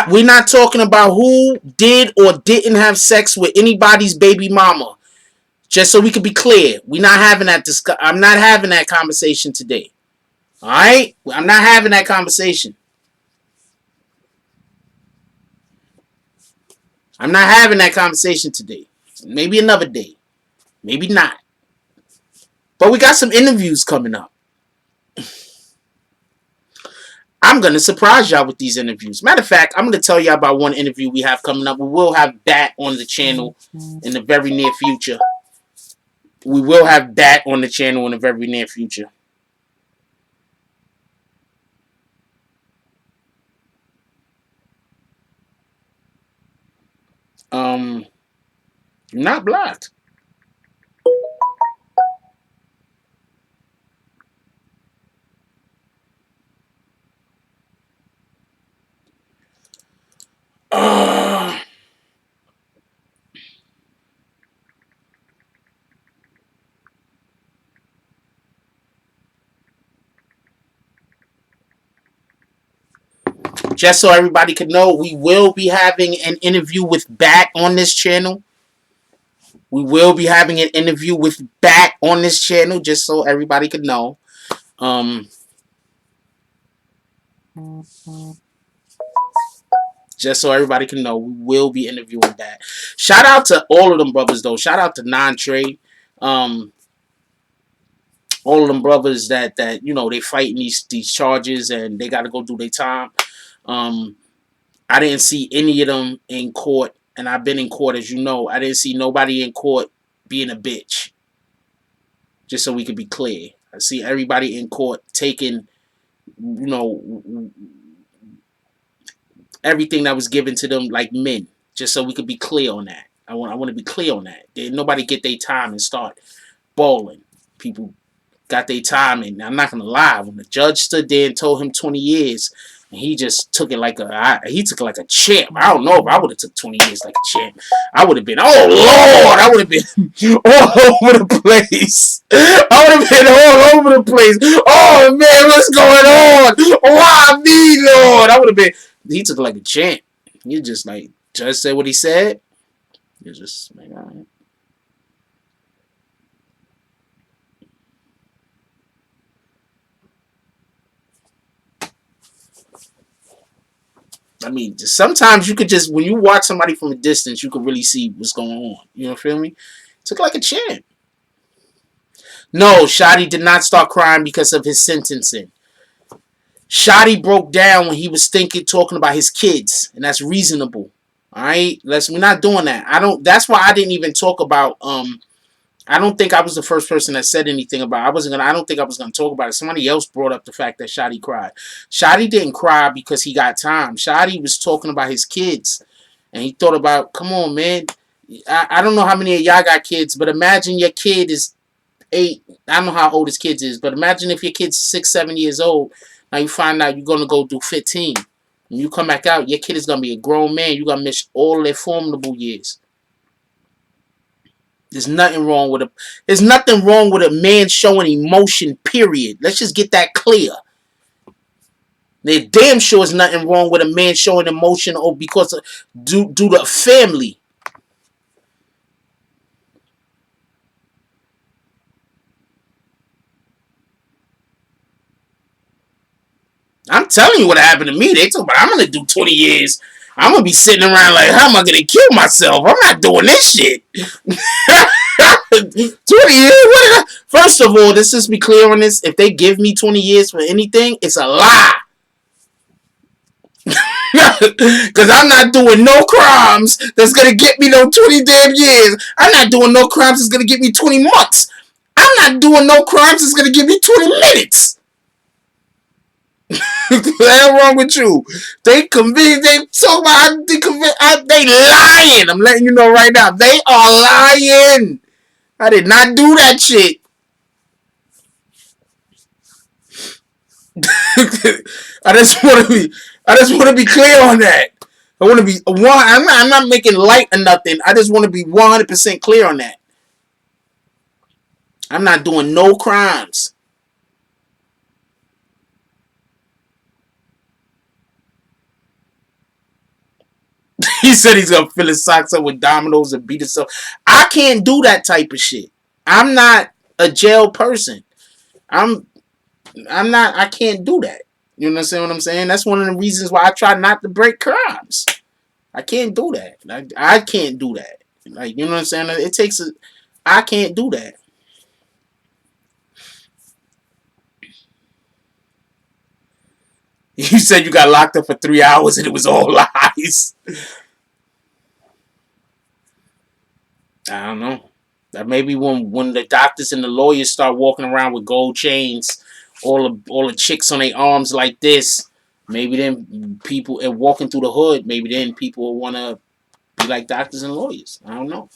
We're not talking about who did or didn't have sex with anybody's baby mama. Just so we can be clear, we're not having that I'm not having that conversation today. All right, I'm not having that conversation. I'm not having that conversation today. Maybe another day. Maybe not. But we got some interviews coming up. I'm going to surprise y'all with these interviews. Matter of fact, I'm going to tell y'all about one interview we have coming up. We will have that on the channel in the very near future. We will have that on the channel in the very near future. You're not blocked. Just so everybody can know, we will be having an interview with Bat on this channel. We will be having an interview with Bat on this channel, just so everybody can know. Just so everybody can know, we will be interviewing Bat. Shout out to all of them brothers, though. Shout out to N.O.R.E. All of them brothers that they fighting these charges and they got to go do their time. I didn't see any of them in court, and I've been in court, as you know. I didn't see nobody in court being a bitch. Just so we can be clear, I see everybody in court taking, everything that was given to them like men. Just so we could be clear on that. I want to be clear on that. Did nobody get their time and start balling? People got their time, and I'm not gonna lie. When the judge stood there and told him 20 years, and he just took it like a champ. I don't know if I would have took 20 years like a champ. I would have been, oh Lord, I would have been all over the place. I would have been all over the place. Oh man, what's going on? Why me, Lord? I would have been. He took it like a champ. He just like judge said what he said. He just like, all right. I mean, sometimes you could just, when you watch somebody from a distance, you could really see what's going on. You know, feel me? Took like a champ. No, Shotty did not start crying because of his sentencing. Shotty broke down when he was talking about his kids, and that's reasonable. All right, we're not doing that. That's why I didn't even talk about. I don't think I was the first person that said anything about it. I don't think I was gonna talk about it. Somebody else brought up the fact that Shotty cried. Shotty didn't cry because he got time. Shotty was talking about his kids. And he thought about, come on, man. I don't know how many of y'all got kids, but imagine your kid is 8. I don't know how old his kids is, but imagine if your kid's 6, 7 years old. Now you find out you're gonna go do 15. When you come back out, your kid is gonna be a grown man. You're gonna miss all their formidable years. There's nothing wrong with a man showing emotion, period. Let's just get that clear. There damn sure is nothing wrong with a man showing emotion or because of due to family. I'm telling you what happened to me. They talk about I'm gonna do 20 years. I'm gonna be sitting around like, how am I gonna kill myself? I'm not doing this shit. 20 years? First of all, let's just be clear on this. If they give me 20 years for anything, it's a lie. Because I'm not doing no crimes that's gonna get me no 20 damn years. I'm not doing no crimes that's gonna get me 20 months. I'm not doing no crimes that's gonna give me 20 minutes. What's wrong with you? They convinced. They talk about. They lying. I'm letting you know right now. They are lying. I did not do that shit. I just want to be. I just want to be clear on that. I want to be one. I'm not making light or nothing. I just want to be 100% clear on that. I'm not doing no crimes. He said he's gonna fill his socks up with dominoes and beat himself. I can't do that type of shit. I'm not a jail person. I'm I'm not. I can't do that. You understand what I'm saying? That's one of the reasons why I try not to break crimes. I can't do that. I can't do that. Like, you know what I'm saying? It takes a. I can't do that. You said you got locked up for 3 hours and it was all lies. I don't know. That maybe when the doctors and the lawyers start walking around with gold chains, all the chicks on their arms like this, maybe then people and walking through the hood, maybe then people will want to be like doctors and lawyers. I don't know.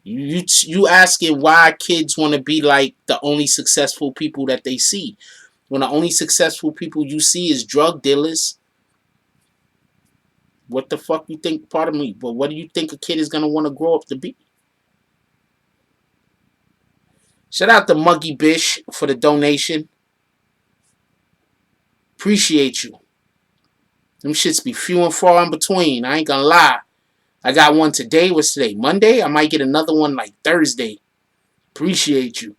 You asking why kids want to be like the only successful people that they see, when the only successful people you see is drug dealers. What the fuck you think? Pardon me, but what do you think a kid is gonna want to grow up to be? Shout out to Muggy Bish for the donation. Appreciate you. Them shits be few and far in between. I ain't gonna lie. I got one today. What's today? Monday? I might get another one like Thursday. Appreciate you.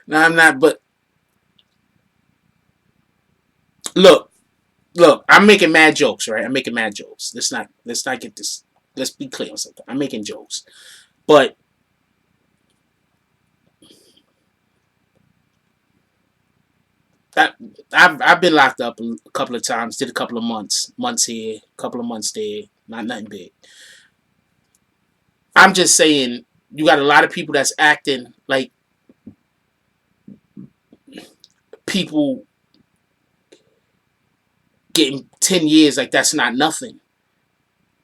No, I'm not, but look, I'm making mad jokes, right? I'm making mad jokes. Let's not get this. Let's be clear on something. I'm making jokes. But I, I've been locked up a couple of times. Did a couple of months here, a couple of months there. Not nothing big. I'm just saying, you got a lot of people that's acting like people getting 10 years, like that's not nothing.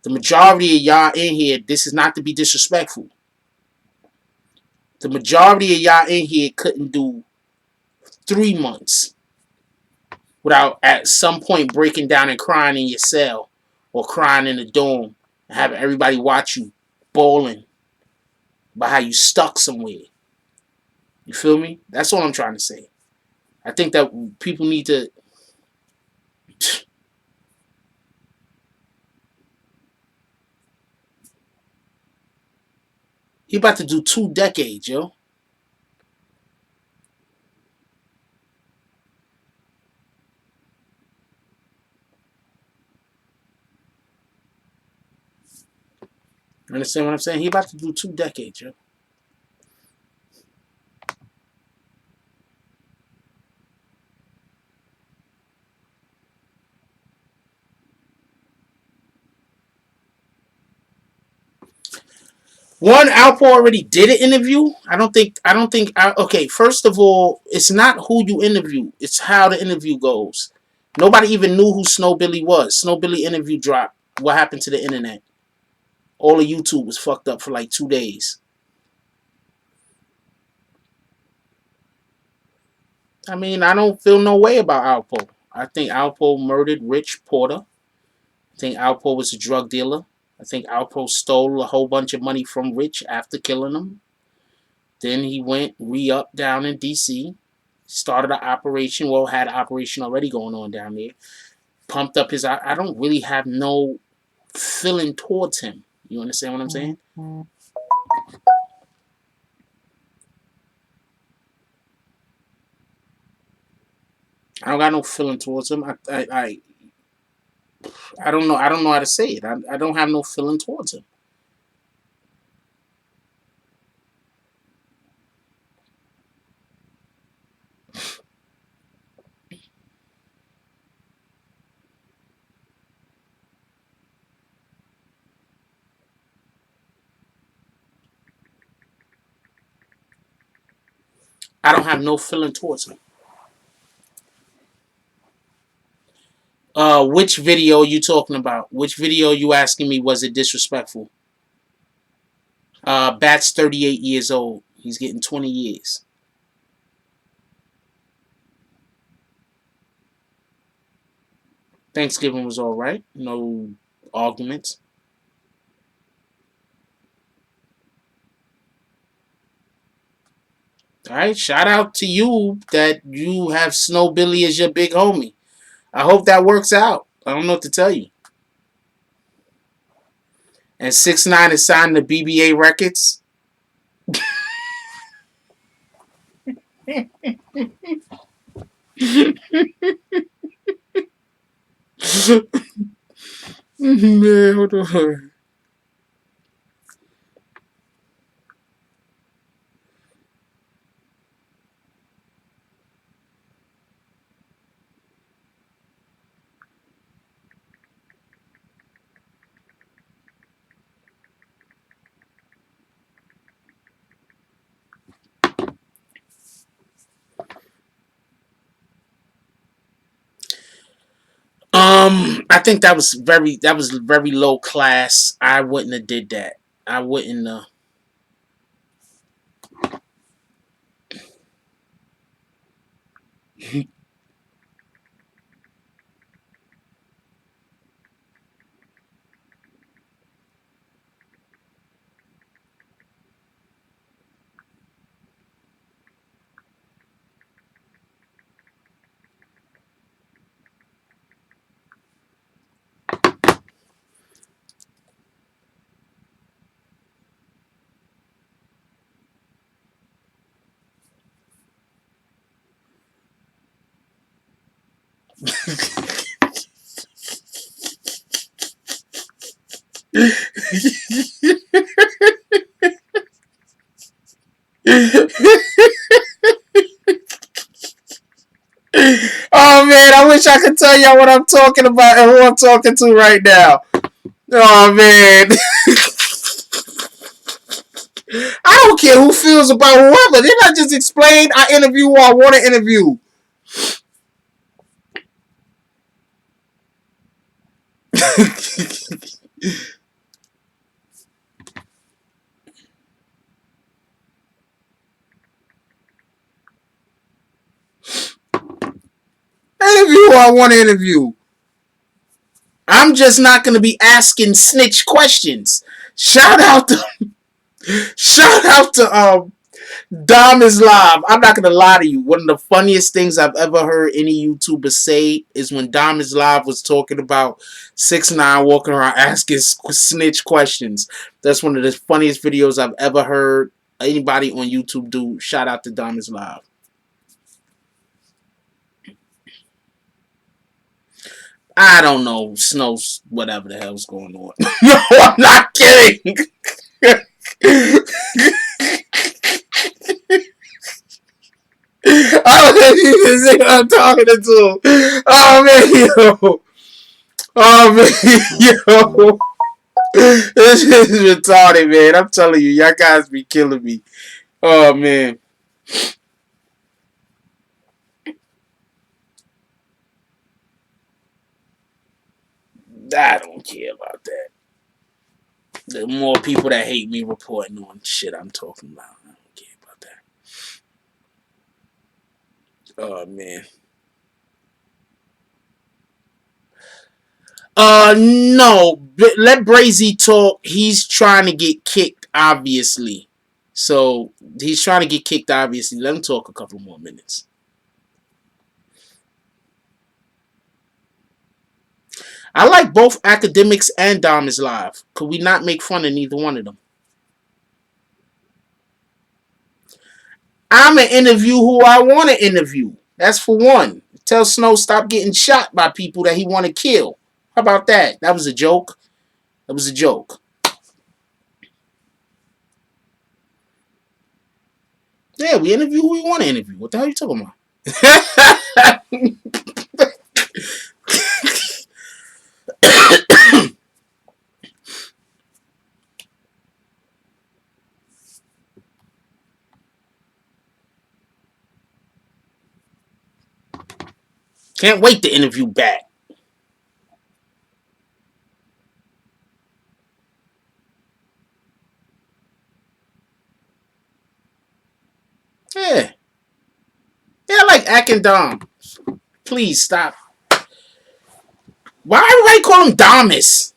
The majority of y'all in here, this is not to be disrespectful. The majority of y'all in here couldn't do 3 months without at some point breaking down and crying in your cell or crying in the dorm and having everybody watch you bawling about how you stuck somewhere. You feel me? That's all I'm trying to say. I think that people need to. He about to do 2 decades, yo. You understand what I'm saying? He about to do 2 decades, yo. One, Alpo already did an interview. Okay, first of all, it's not who you interview, it's how the interview goes. Nobody even knew who Snow Billy was. Snow Billy interview dropped. What happened to the internet? All of YouTube was fucked up for like 2 days. I mean, I don't feel no way about Alpo. I think Alpo murdered Rich Porter. I think Alpo was a drug dealer. I think Alpo stole a whole bunch of money from Rich after killing him. Then he went re-up down in D.C., started an operation, well, had an operation already going on down there, pumped up his. I don't really have no feeling towards him. You understand what I'm saying? I don't got no feeling towards him. I don't know. I don't know how to say it. I don't have no feeling towards him. I don't have no feeling towards him. Which video you talking about? Which video you asking me? Was it disrespectful? Bat's 38 years old. He's getting 20 years. Thanksgiving was all right. No arguments. All right, shout out to you that you have Snow Billy as your big homie. I hope that works out. I don't know what to tell you. And 6ix9ine is signed to BBA Records. Man, hold on. I think that was very low class. I wouldn't have did that. I wouldn't. Oh man, I wish I could tell y'all what I'm talking about and who I'm talking to right now. Oh man, I don't care who feels about whoever. Didn't I just explain? I interview who I want to interview. Interview who I want to interview. I'm just not gonna be asking snitch questions. Shout out to shout out to Dom is live. I'm not gonna lie to you. One of the funniest things I've ever heard any YouTuber say is when Dom is live was talking about 6ix9ine walking around asking snitch questions. That's one of the funniest videos I've ever heard anybody on YouTube do. Shout out to Dom is live. I don't know, Snow's whatever the hell's going on. No, I'm not kidding. I don't even see what I'm talking to. Oh man, yo. Oh man, yo. This is retarded, man. I'm telling you, y'all guys be killing me. Oh man. I don't care about that. The more people that hate me reporting on shit I'm talking about. I don't care about that. Oh man. No. Let Brazy talk. He's trying to get kicked, obviously. So he's trying to get kicked, obviously. Let him talk a couple more minutes. I like both Academics and Dom is live. Could we not make fun of neither one of them? I'm gonna interview who I want to interview. That's for one. Tell Snow stop getting shot by people that he want to kill. How about that? That was a joke. That was a joke. Yeah, we interview who we want to interview. What the hell are you talking about? Can't wait to interview back. Yeah. Yeah, I like Ack and Dom. Please stop. Why everybody call him Domus?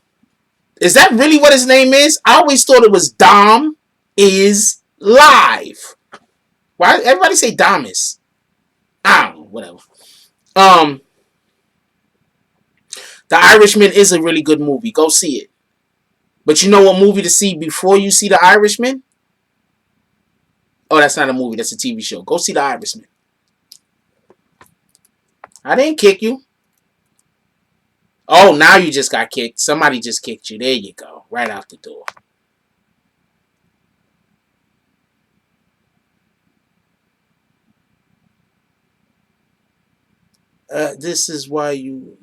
Is that really what his name is? I always thought it was Dom is live. Why everybody say Damas? I don't know, whatever. Um, The Irishman is a really good movie. Go see it. But you know what movie to see before you see The Irishman? Oh, that's not a movie. That's a TV show. Go see The Irishman. I didn't kick you. Oh, now you just got kicked. Somebody just kicked you. There you go. Right out the door. This is why you...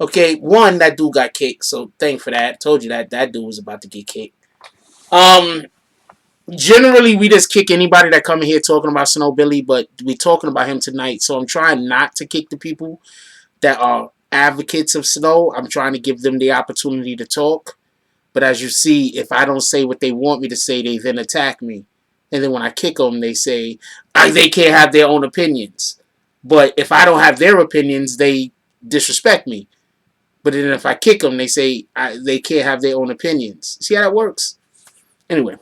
Okay, one, that dude got kicked. So thank for that. Told you that dude was about to get kicked. Um, Generally, we just kick anybody that come in here talking about Snow Billy, but we're talking about him tonight. So I'm trying not to kick the people that are advocates of Snow. I'm trying to give them the opportunity to talk. But as you see, if I don't say what they want me to say, they then attack me. And then when I kick them, they say they can't have their own opinions. But if I don't have their opinions, they disrespect me. But then if I kick them, they say they can't have their own opinions. See how that works? Anyway.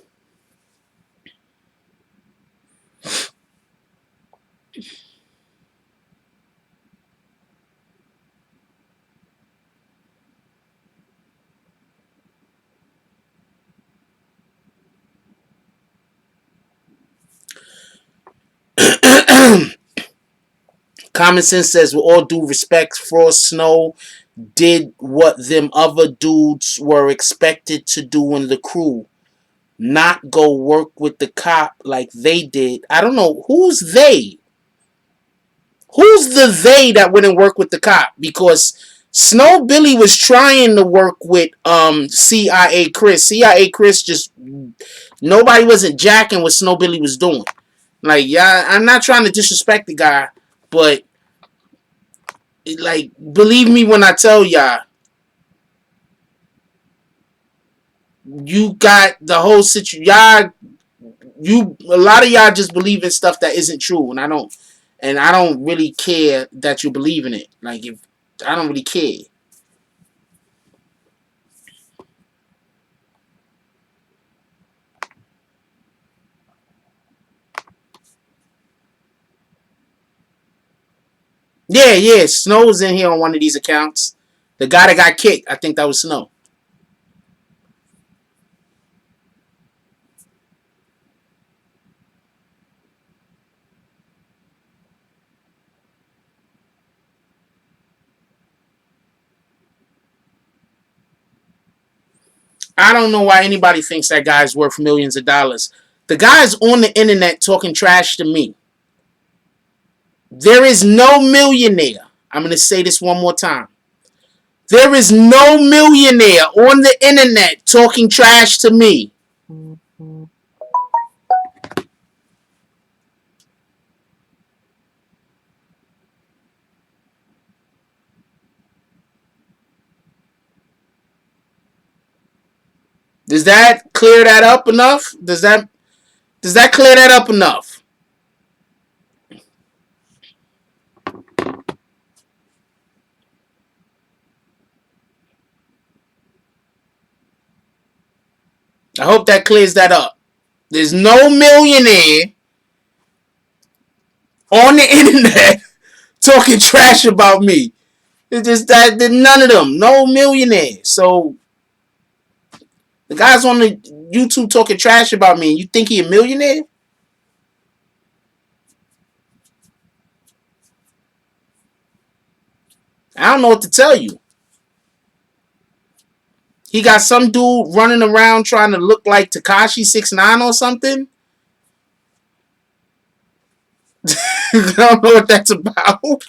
Common Sense says, with all due respect, Frost Snow did what them other dudes were expected to do in the crew. Not go work with the cop like they did. I don't know. Who's they? Who's the they that wouldn't work with the cop? Because Snow Billy was trying to work with CIA Chris. CIA Chris just... Nobody wasn't jacking what Snow Billy was doing. Like, yeah, I'm not trying to disrespect the guy, but like, believe me when I tell y'all, you got the whole situation. A lot of y'all just believe in stuff that isn't true, and I don't really care that you believe in it. Like, if I don't really care. Yeah, yeah, Snow was in here on one of these accounts. The guy that got kicked, I think that was Snow. I don't know why anybody thinks that guy's worth millions of dollars. The guy's on the internet talking trash to me. There is no millionaire. I'm going to say this one more time. There is no millionaire on the internet talking trash to me. Does that clear that up enough? Does that clear that up enough? I hope that clears that up. There's no millionaire on the internet talking trash about me. It's just that none of them, no millionaire. So the guy's on the YouTube talking trash about me, and you think he a millionaire? I don't know what to tell you. He got some dude running around trying to look like Tekashi 6ix9ine or something. I don't know what that's about.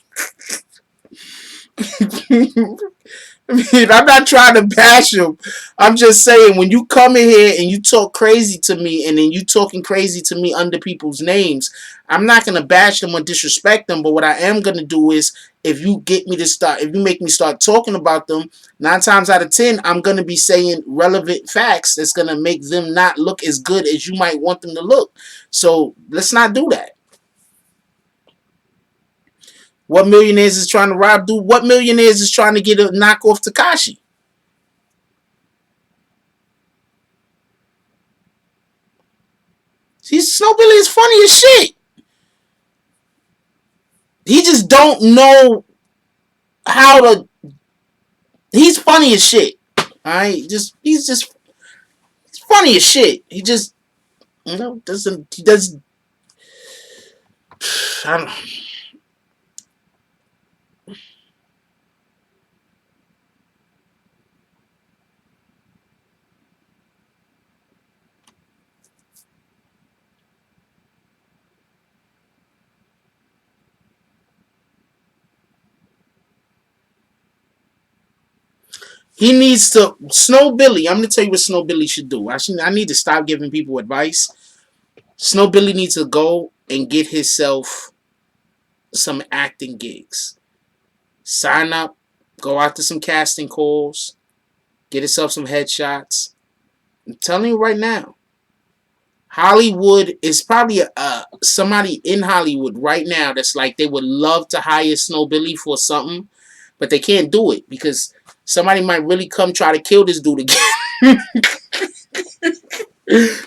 I mean, I'm not trying to bash him. I'm just saying, when you come in here and you talk crazy to me, and then you talking crazy to me under people's names, I'm not gonna bash them or disrespect them. But what I am gonna do is, if you make me start talking about them, 9 times out of 10, I'm gonna be saying relevant facts that's gonna make them not look as good as you might want them to look. So let's not do that. What millionaires is trying to rob? Dude, what millionaires is trying to get a knock off Tekashi? Snow Billy is funny as shit. He just don't know how to. He's funny as shit. Alright, he's funny as shit. He just doesn't. He does. I don't know. He needs to Snow Billy. I'm gonna tell you what Snow Billy should do. I need to stop giving people advice. Snow Billy needs to go and get himself some acting gigs. Sign up, go out to some casting calls, get himself some headshots. I'm telling you right now, Hollywood is probably somebody in Hollywood right now that's like they would love to hire Snow Billy for something, but they can't do it because somebody might really come try to kill this dude again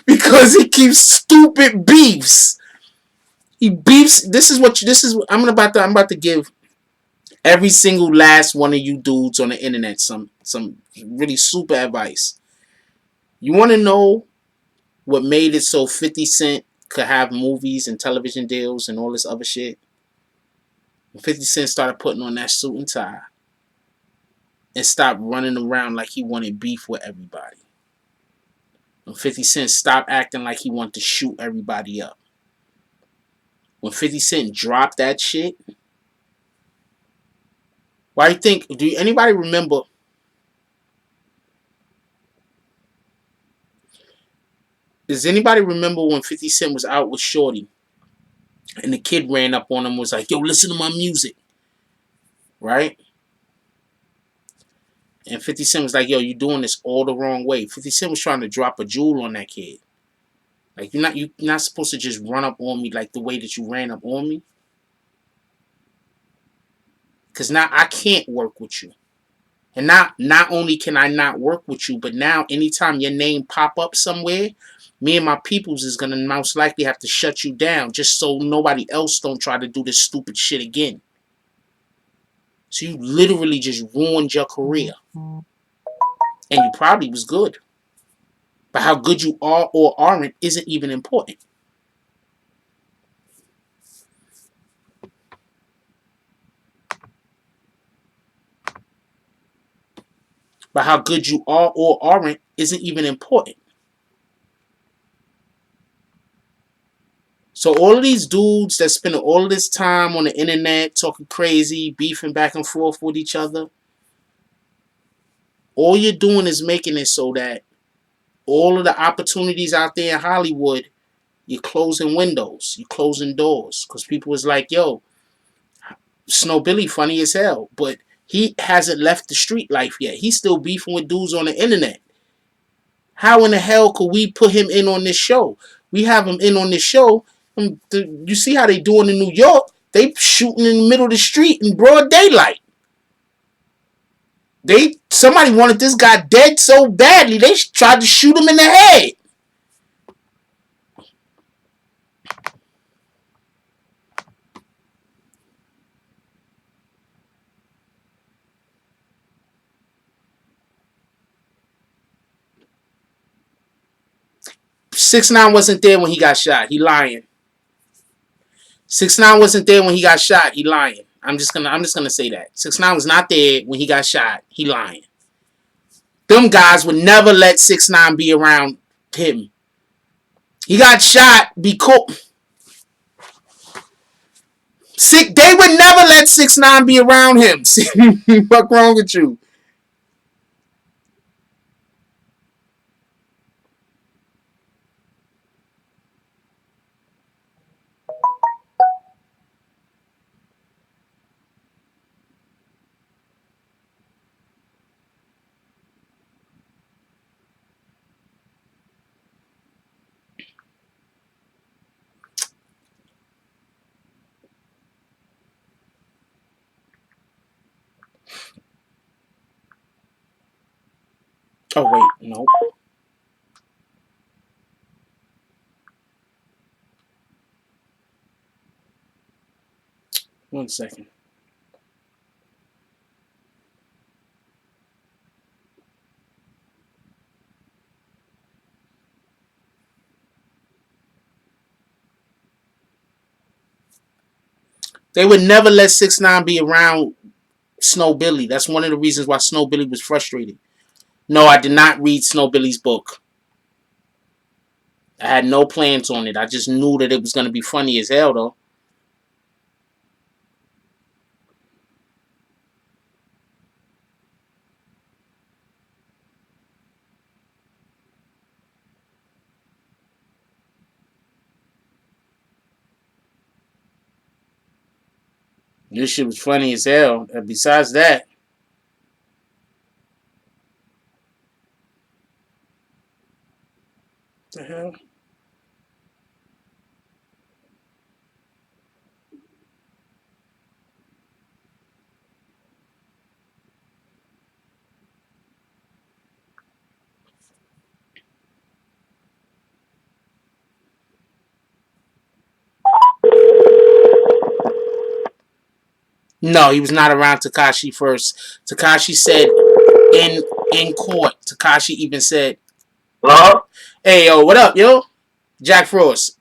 because he keeps stupid beefs. He beefs. I'm about to give every single last one of you dudes on the internet some really super advice. You want to know what made it so 50 Cent could have movies and television deals and all this other shit? When 50 Cent started putting on that suit and tie and stopped running around like he wanted beef with everybody. When 50 Cent stopped acting like he wanted to shoot everybody up. When 50 Cent dropped that shit, why do you think, do anybody remember, does anybody remember when 50 Cent was out with Shorty and the kid ran up on him and was like, yo, listen to my music, right? And 50 Cent was like, yo, you doing this all the wrong way. 50 Cent was trying to drop a jewel on that kid. Like, you're not supposed to just run up on me like the way that you ran up on me. Because now I can't work with you. And not only can I not work with you, but now anytime your name pop up somewhere, me and my peoples is going to most likely have to shut you down just so nobody else don't try to do this stupid shit again. So you literally just ruined your career. And you probably was good. But how good you are or aren't isn't even important. But how good you are or aren't isn't even important. So all of these dudes that spend all of this time on the internet talking crazy, beefing back and forth with each other, all you're doing is making it so that all of the opportunities out there in Hollywood, you're closing windows, you're closing doors. Because people was like, yo, Snow Billy funny as hell, but he hasn't left the street life yet. He's still beefing with dudes on the internet. How in the hell could we put him in on this show? We have him in on this show. You see how they doing in New York? They shooting in the middle of the street in broad daylight. Somebody wanted this guy dead so badly they tried to shoot him in the head. Six Nine wasn't there when he got shot. He lying. 6ix9ine wasn't there when he got shot. He lying. I'm just gonna say that 6ix9ine was not there when he got shot. He lying. Them guys would never let 6ix9ine be around him. He got shot because they would never let 6ix9ine be around him. What's wrong with you? Oh wait, no. 1 second. They would never let 6ix9ine be around Snow Billy. That's one of the reasons why Snow Billy was frustrated. No, I did not read Snow Billy's book. I had no plans on it. I just knew that it was going to be funny as hell, though. This shit was funny as hell. Besides that, what the hell? No, he was not around Tekashi first. Tekashi said in court. Tekashi even said, Hello? "Hey yo, what up, yo? Jack Frost."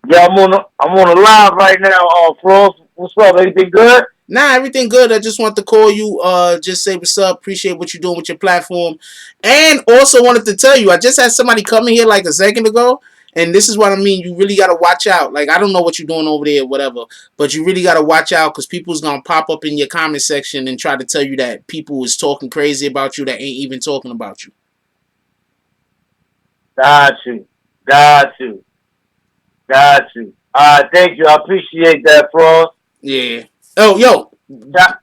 Yeah, I'm on a live right now, Frost. What's up? Everything good? Nah, everything good. I just want to call you, just say what's up. Appreciate what you're doing with your platform, and also wanted to tell you I just had somebody come in here like a second ago, and this is what I mean. You really gotta watch out. Like I don't know what you're doing over there, or whatever, but you really gotta watch out because people's gonna pop up in your comment section and try to tell you that people is talking crazy about you that ain't even talking about you. Got you. Got you. Got you. Thank you. I appreciate that, Frost. Yeah. Oh, yo, Yeah,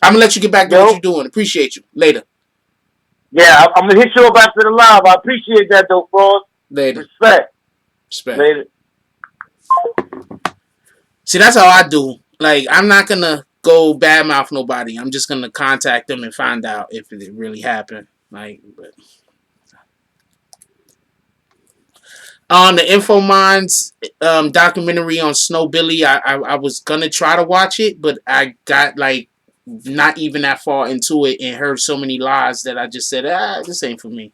I'm gonna let you get back to what you're yo. doing. Appreciate you. Later. Yeah, I'm gonna hit you up after the live. I appreciate that, though, Frost. Later. Respect. Respect. Later. See, that's how I do. Like, I'm not gonna go badmouth nobody. I'm just gonna contact them and find out if it really happened. Like, but on the Infominds documentary on Snow Billy, I was gonna try to watch it, but I got like not even that far into it and heard so many lies that I just said, this ain't for me.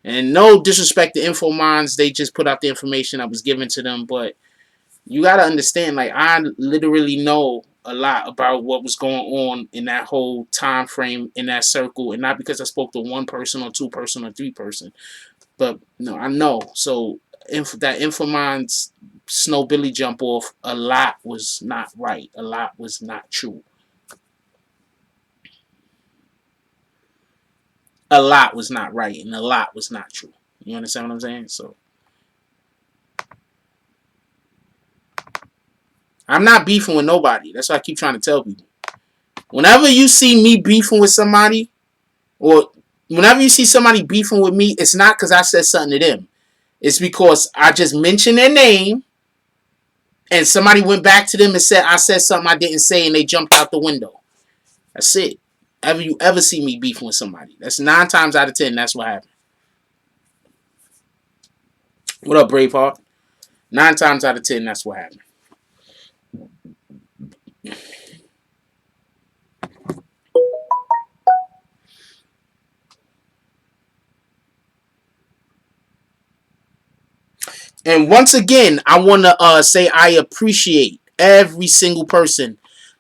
And no disrespect to Infominds, they just put out the information that was given to them, but you gotta understand, like I literally know a lot about what was going on in that whole time frame in that circle, and not because I spoke to one person or two person or three person, but no, I know. So that Infominds Snow Billy jump off, a lot was not right. A lot was not true. A lot was not right, and a lot was not true. You understand what I'm saying? So I'm not beefing with nobody. That's what I keep trying to tell people. Whenever you see me beefing with somebody, or whenever you see somebody beefing with me, it's not because I said something to them. It's because I just mentioned their name and somebody went back to them and said I said something I didn't say and they jumped out the window. That's it. Ever you ever see me beefing with somebody? That's 9 times out of 10. That's what happened. What up, Braveheart? 9 times out of 10. That's what happened. And once again, I want to say I appreciate every single person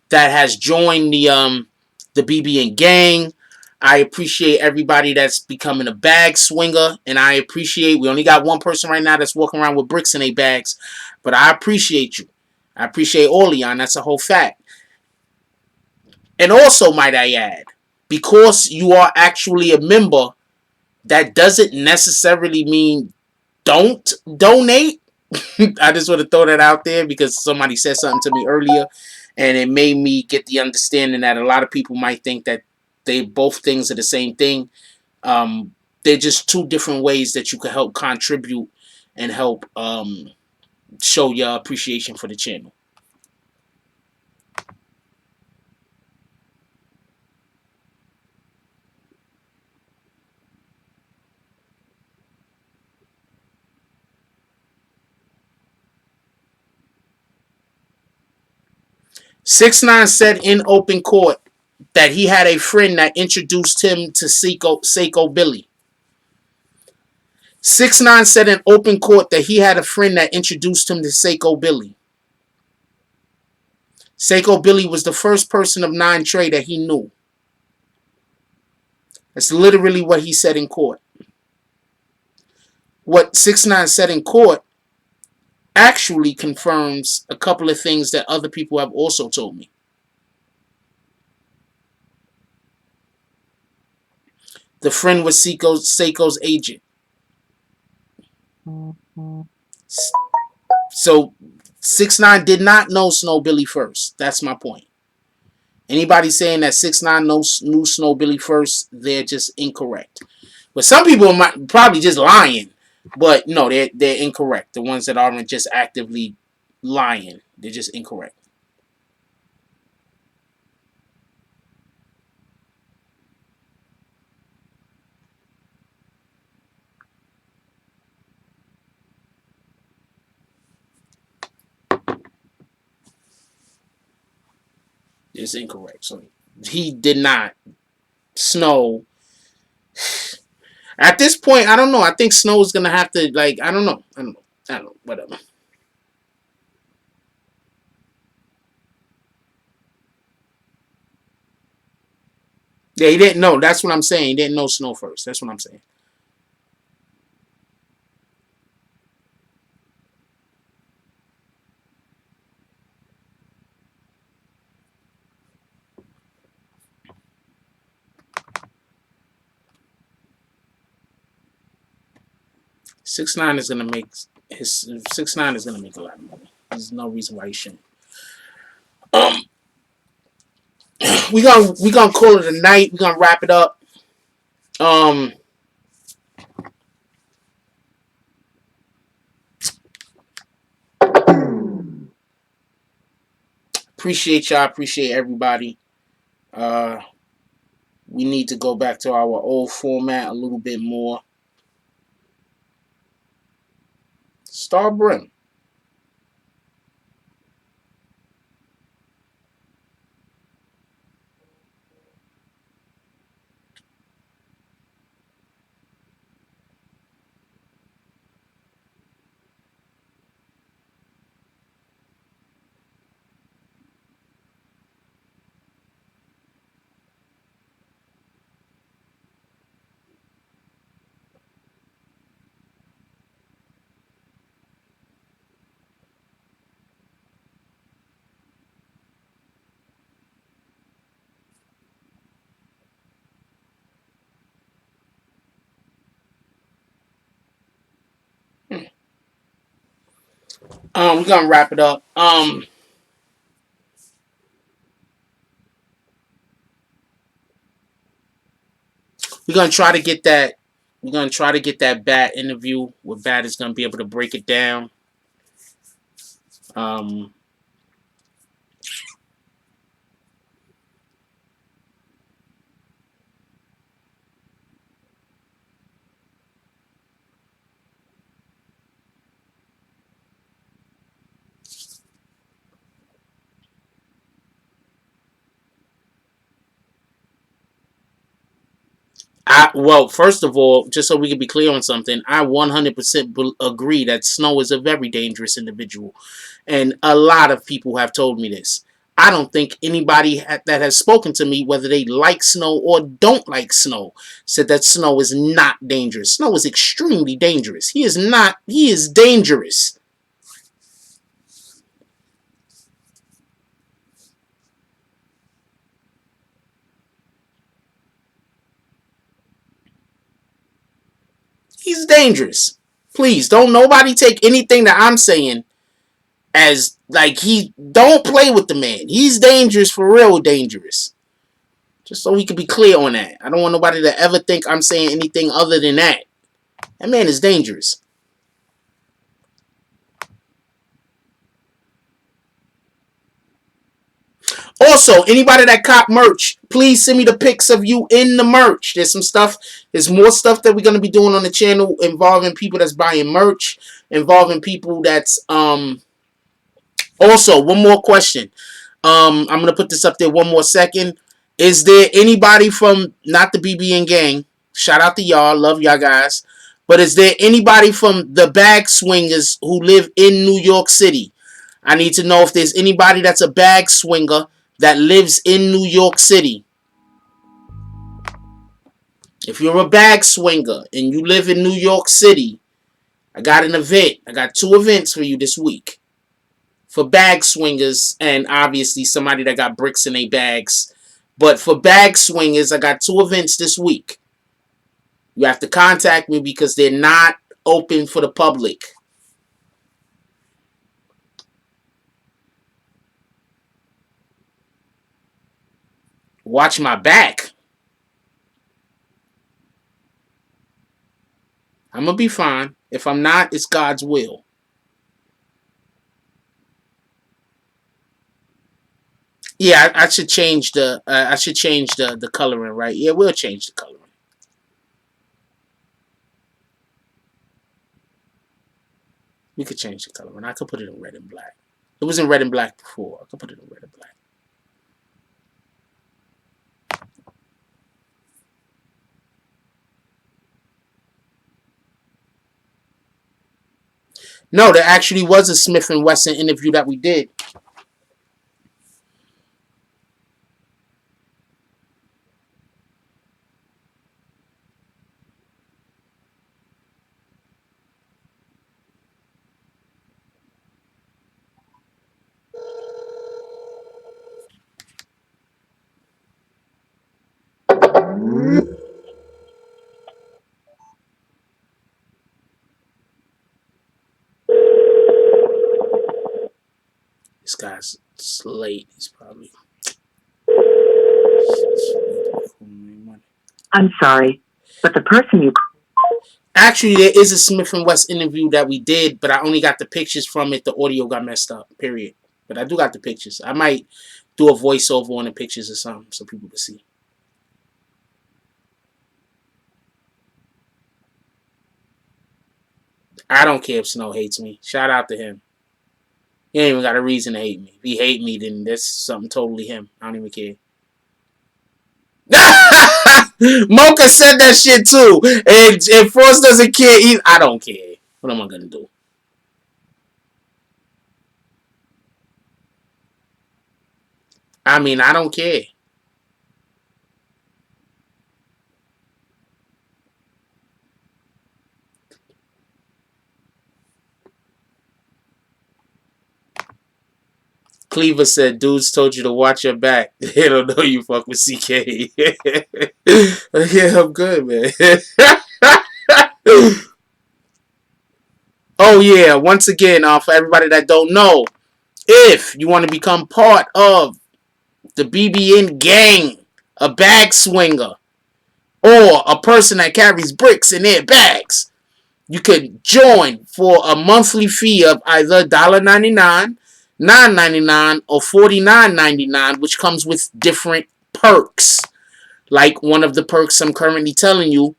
that has joined the BBN gang. I appreciate everybody that's becoming a bag swinger, and I appreciate we only got one person right now that's walking around with bricks in their bags, but I appreciate you. I appreciate all of y'all, and that's a whole fact. And also, might I add, because you are actually a member, that doesn't necessarily mean don't donate. I just want to throw that out there because somebody said something to me earlier, and it made me get the understanding that a lot of people might think that they both things are the same thing. They're just two different ways that you can help contribute and help show your appreciation for the channel. 6ix9ine said in open court that he had a friend that introduced him to Seiko Billy. 6ix9ine said in open court that he had a friend that introduced him to Seiko Billy. Seiko Billy was the first person of 9 Trey that he knew. That's literally what he said in court. What 6ix9ine said in court actually confirms a couple of things that other people have also told me. The friend was Seiko's agent. So 6ix9ine did not know Snow Billy first. That's my point. Anybody saying that 6ix9ine knew Snow Billy first, they're just incorrect. But some people might probably just lying. But no, they're incorrect. The ones that aren't just actively lying, they're just incorrect. It's incorrect. So he did not. Snow. At this point, I don't know. I think Snow is gonna have to I don't know. Whatever. Yeah, he didn't know. That's what I'm saying. He didn't know Snow first. That's what I'm saying. Six nine is gonna make 6ix9ine is gonna make a lot of money. There's no reason why he shouldn't. We gonna call it a night. We gonna wrap it up. Appreciate y'all. Appreciate everybody. We need to go back to our old format a little bit more. Star Brim. We're gonna wrap it up. We're gonna try to get that. We're gonna try to get that Bat interview where Bat is gonna be able to break it down. Um, well, first of all, just so we can be clear on something, I 100% agree that Snow is a very dangerous individual, and a lot of people have told me this. I don't think anybody that has spoken to me, whether they like Snow or don't like Snow, said that Snow is not dangerous. Snow is extremely dangerous. He is not. He is dangerous. He's dangerous. Please don't nobody take anything that I'm saying as like he don't play with the man. He's dangerous for real dangerous. Just so we can be clear on that. I don't want nobody to ever think I'm saying anything other than that. That man is dangerous. Also, anybody that cop merch, please send me the pics of you in the merch. There's some stuff. There's more stuff that we're gonna be doing on the channel involving people that's buying merch, involving people that's Also, one more question. I'm gonna put this up there one more second. Is there anybody from not the BBN gang? Shout out to y'all, love y'all guys. But is there anybody from the bag swingers who live in New York City? I need to know if there's anybody that's a bag swinger that lives in New York City. If you're a bag swinger and you live in New York City, I got an event. I got 2 events for you this week for bag swingers and obviously somebody that got bricks in their bags. But for bag swingers, I got 2 events this week. You have to contact me because they're not open for the public. Watch my back. I'm going to be fine. If I'm not, it's God's will. Yeah, I should change the coloring, right? Yeah, we'll change the coloring. We could change the coloring. I could put it in red and black. It was in red and black before. I could put it in red and black. No, there actually was a Smith and Wesson interview that we did. This guy's late. He's probably. I'm sorry, but the person you... Actually, there is a Smith and West interview that we did, but I only got the pictures from it. The audio got messed up, period. But I do got the pictures. I might do a voiceover on the pictures or something so people can see. I don't care if Snow hates me. Shout out to him. He ain't even got a reason to hate me. If he hate me, then that's something totally him. I don't even care. Mocha said that shit too. And Frost doesn't care either. I don't care. What am I gonna do? I mean, I don't care. Cleaver said, dudes told you to watch your back. They don't know you fuck with CK. Yeah, I'm good, man. Oh, yeah. Once again, for everybody that don't know, if you want to become part of the BBN gang, a bag swinger, or a person that carries bricks in their bags, you could join for a monthly fee of either $1.99, $9.99, or $49.99, which comes with different perks. Like one of the perks I'm currently telling you,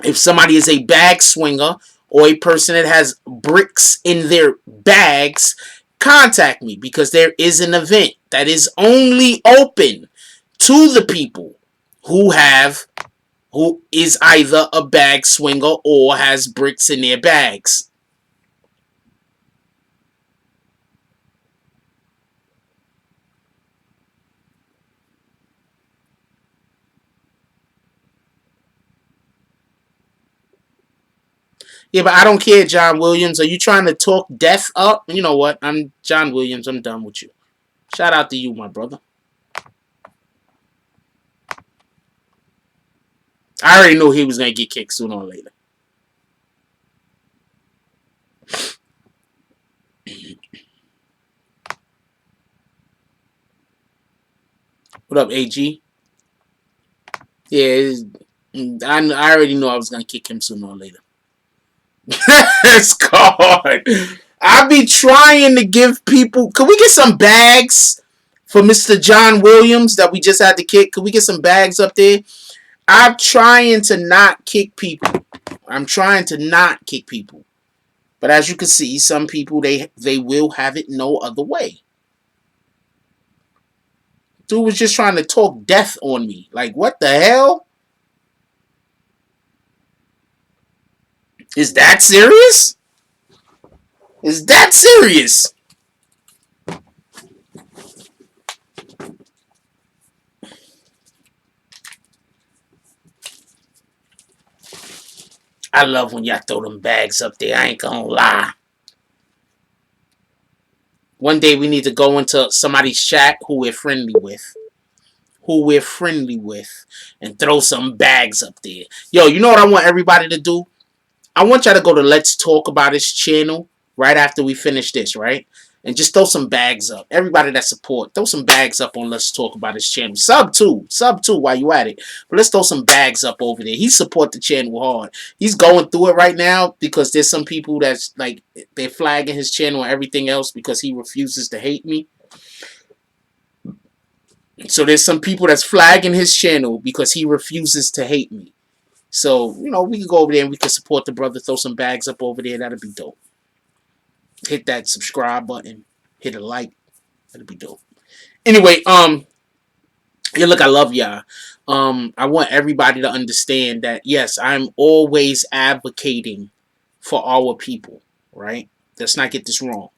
if somebody is a bag swinger or a person that has bricks in their bags, contact me because there is an event that is only open to the people who is either a bag swinger or has bricks in their bags. Yeah, but I don't care, John Williams. Are you trying to talk death up? You know what? I'm John Williams. I'm done with you. Shout out to you, my brother. I already knew he was going to get kicked sooner or later. What up, AG? Yeah, I already knew I was going to kick him sooner or later. It's called. I be trying to give people. Could we get some bags for Mr. John Williams that we just had to kick? Could we get some bags up there? I'm trying to not kick people. But as you can see, some people they will have it no other way. Dude was just trying to talk death on me. Like, what the hell? Is that serious? Is that serious? I love when y'all throw them bags up there. I ain't gonna lie. One day we need to go into somebody's chat who we're friendly with. And throw some bags up there. Yo, you know what I want everybody to do? I want y'all to go to Let's Talk About His channel right after we finish this, right? And just throw some bags up. Everybody that support, throw some bags up on Let's Talk About His channel. Sub too while you at it. But let's throw some bags up over there. He support the channel hard. He's going through it right now because there's some people that's like, they're flagging his channel and everything else because he refuses to hate me. So there's some people that's flagging his channel because he refuses to hate me. So, you know, we can go over there and we can support the brother, throw some bags up over there. That'd be dope. Hit that subscribe button. Hit a like. That'd be dope. Anyway, yeah, look, I love y'all. I want everybody to understand that, yes, I'm always advocating for our people, right? Let's not get this wrong.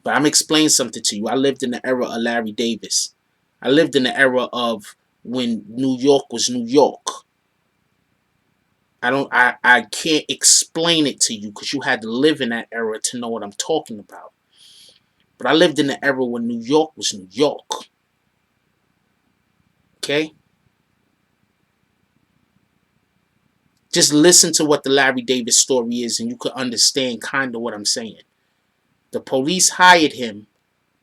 But I'm explaining something to you. I lived in the era of Larry Davis. I lived in the era of when New York was New York. I can't explain it to you because you had to live in that era to know what I'm talking about. But I lived in the era when New York was New York. Okay? Just listen to what the Larry Davis story is and you could understand kind of what I'm saying. The police hired him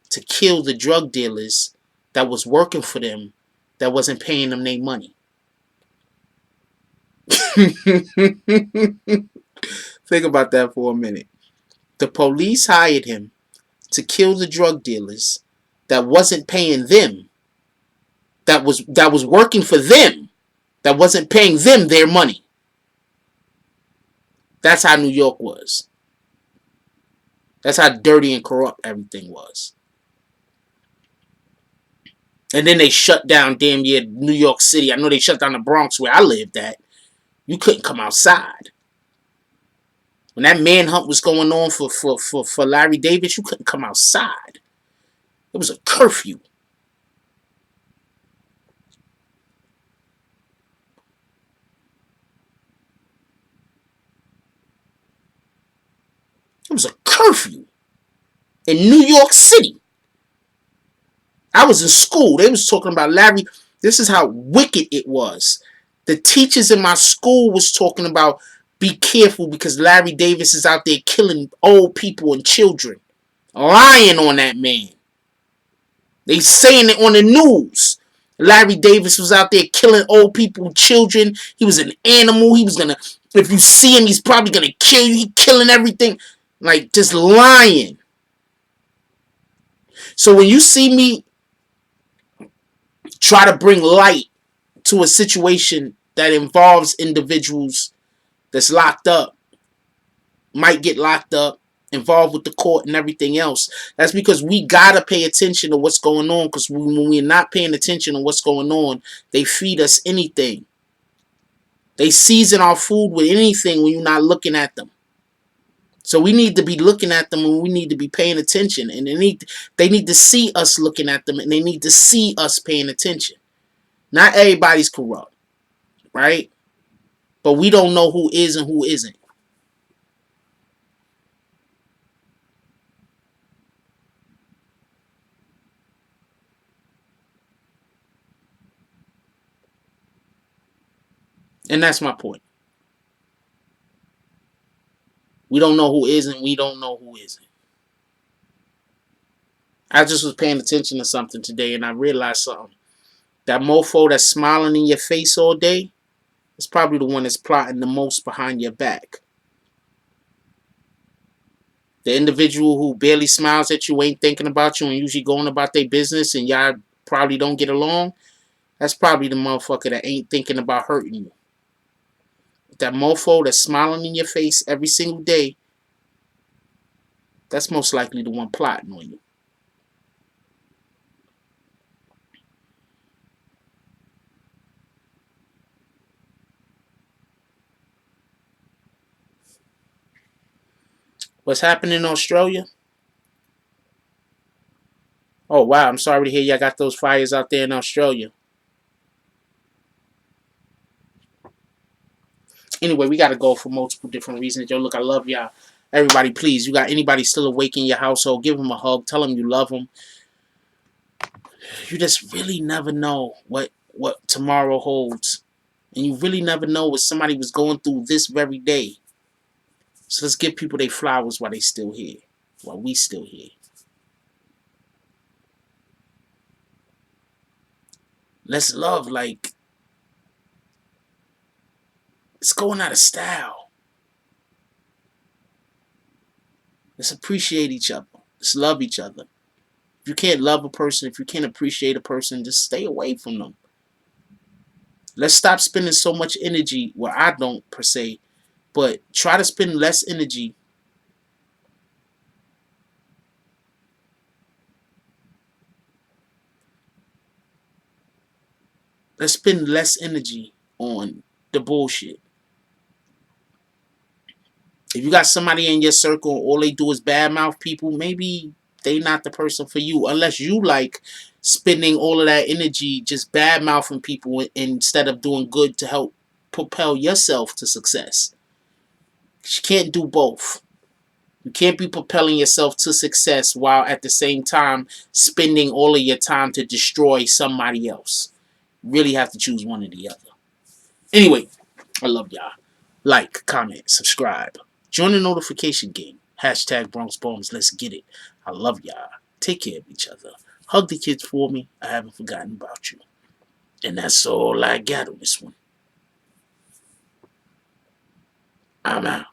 to kill the drug dealers that was working for them that wasn't paying them their money. Think about that for a minute. The police hired him to kill the drug dealers that wasn't paying them, that was working for them, that wasn't paying them their money. That's how New York was. That's how dirty and corrupt everything was. And then they shut down damn near New York City. I know they shut down the Bronx where I lived at. You couldn't come outside. When that manhunt was going on for Larry Davis, you couldn't come outside. It was a curfew. It was a curfew in New York City. I was in school. They was talking about Larry. This is how wicked it was. The teachers in my school was talking about be careful because Larry Davis is out there killing old people and children. Lying on that man. They saying it on the news. Larry Davis was out there killing old people, children. He was an animal. He was gonna, if you see him, he's probably gonna kill you. He killing everything. Like, just lying. So when you see me try to bring light to a situation that involves individuals that's locked up, might get locked up, involved with the court and everything else, that's because we gotta pay attention to what's going on, because when we're not paying attention to what's going on, they feed us anything. They season our food with anything when you're not looking at them. So we need to be looking at them and we need to be paying attention. And they need to see us looking at them and they need to see us paying attention. Not everybody's corrupt, right? But we don't know who is and who isn't. And that's my point. We don't know who is and we don't know who isn't. I just was paying attention to something today and I realized something. That mofo that's smiling in your face all day is probably the one that's plotting the most behind your back. The individual who barely smiles at you, ain't thinking about you, and usually going about their business and y'all probably don't get along, that's probably the motherfucker that ain't thinking about hurting you. That mofo that's smiling in your face every single day, that's most likely the one plotting on you. What's happening in Australia? Oh, wow. I'm sorry to hear y'all got those fires out there in Australia. Anyway, we got to go for multiple different reasons. Yo, look, I love y'all. Everybody, please, you got anybody still awake in your household, give them a hug. Tell them you love them. You just really never know what tomorrow holds. And you really never know what somebody was going through this very day. So let's give people their flowers while they still here. While we still here. Let's love like it's going out of style. Let's appreciate each other. Let's love each other. If you can't love a person, if you can't appreciate a person, just stay away from them. Let's stop spending so much energy. Well, I don't per se, but try to spend less energy. Let's spend less energy on the bullshit. If you got somebody in your circle, all they do is badmouth people, maybe they not the person for you. Unless you like spending all of that energy just badmouthing people instead of doing good to help propel yourself to success. You can't do both. You can't be propelling yourself to success while at the same time spending all of your time to destroy somebody else. You really have to choose one or the other. Anyway, I love y'all. Like, comment, subscribe. Join the notification game. Hashtag Bronx Bombs. Let's get it. I love y'all. Take care of each other. Hug the kids for me. I haven't forgotten about you. And that's all I got on this one. I'm out.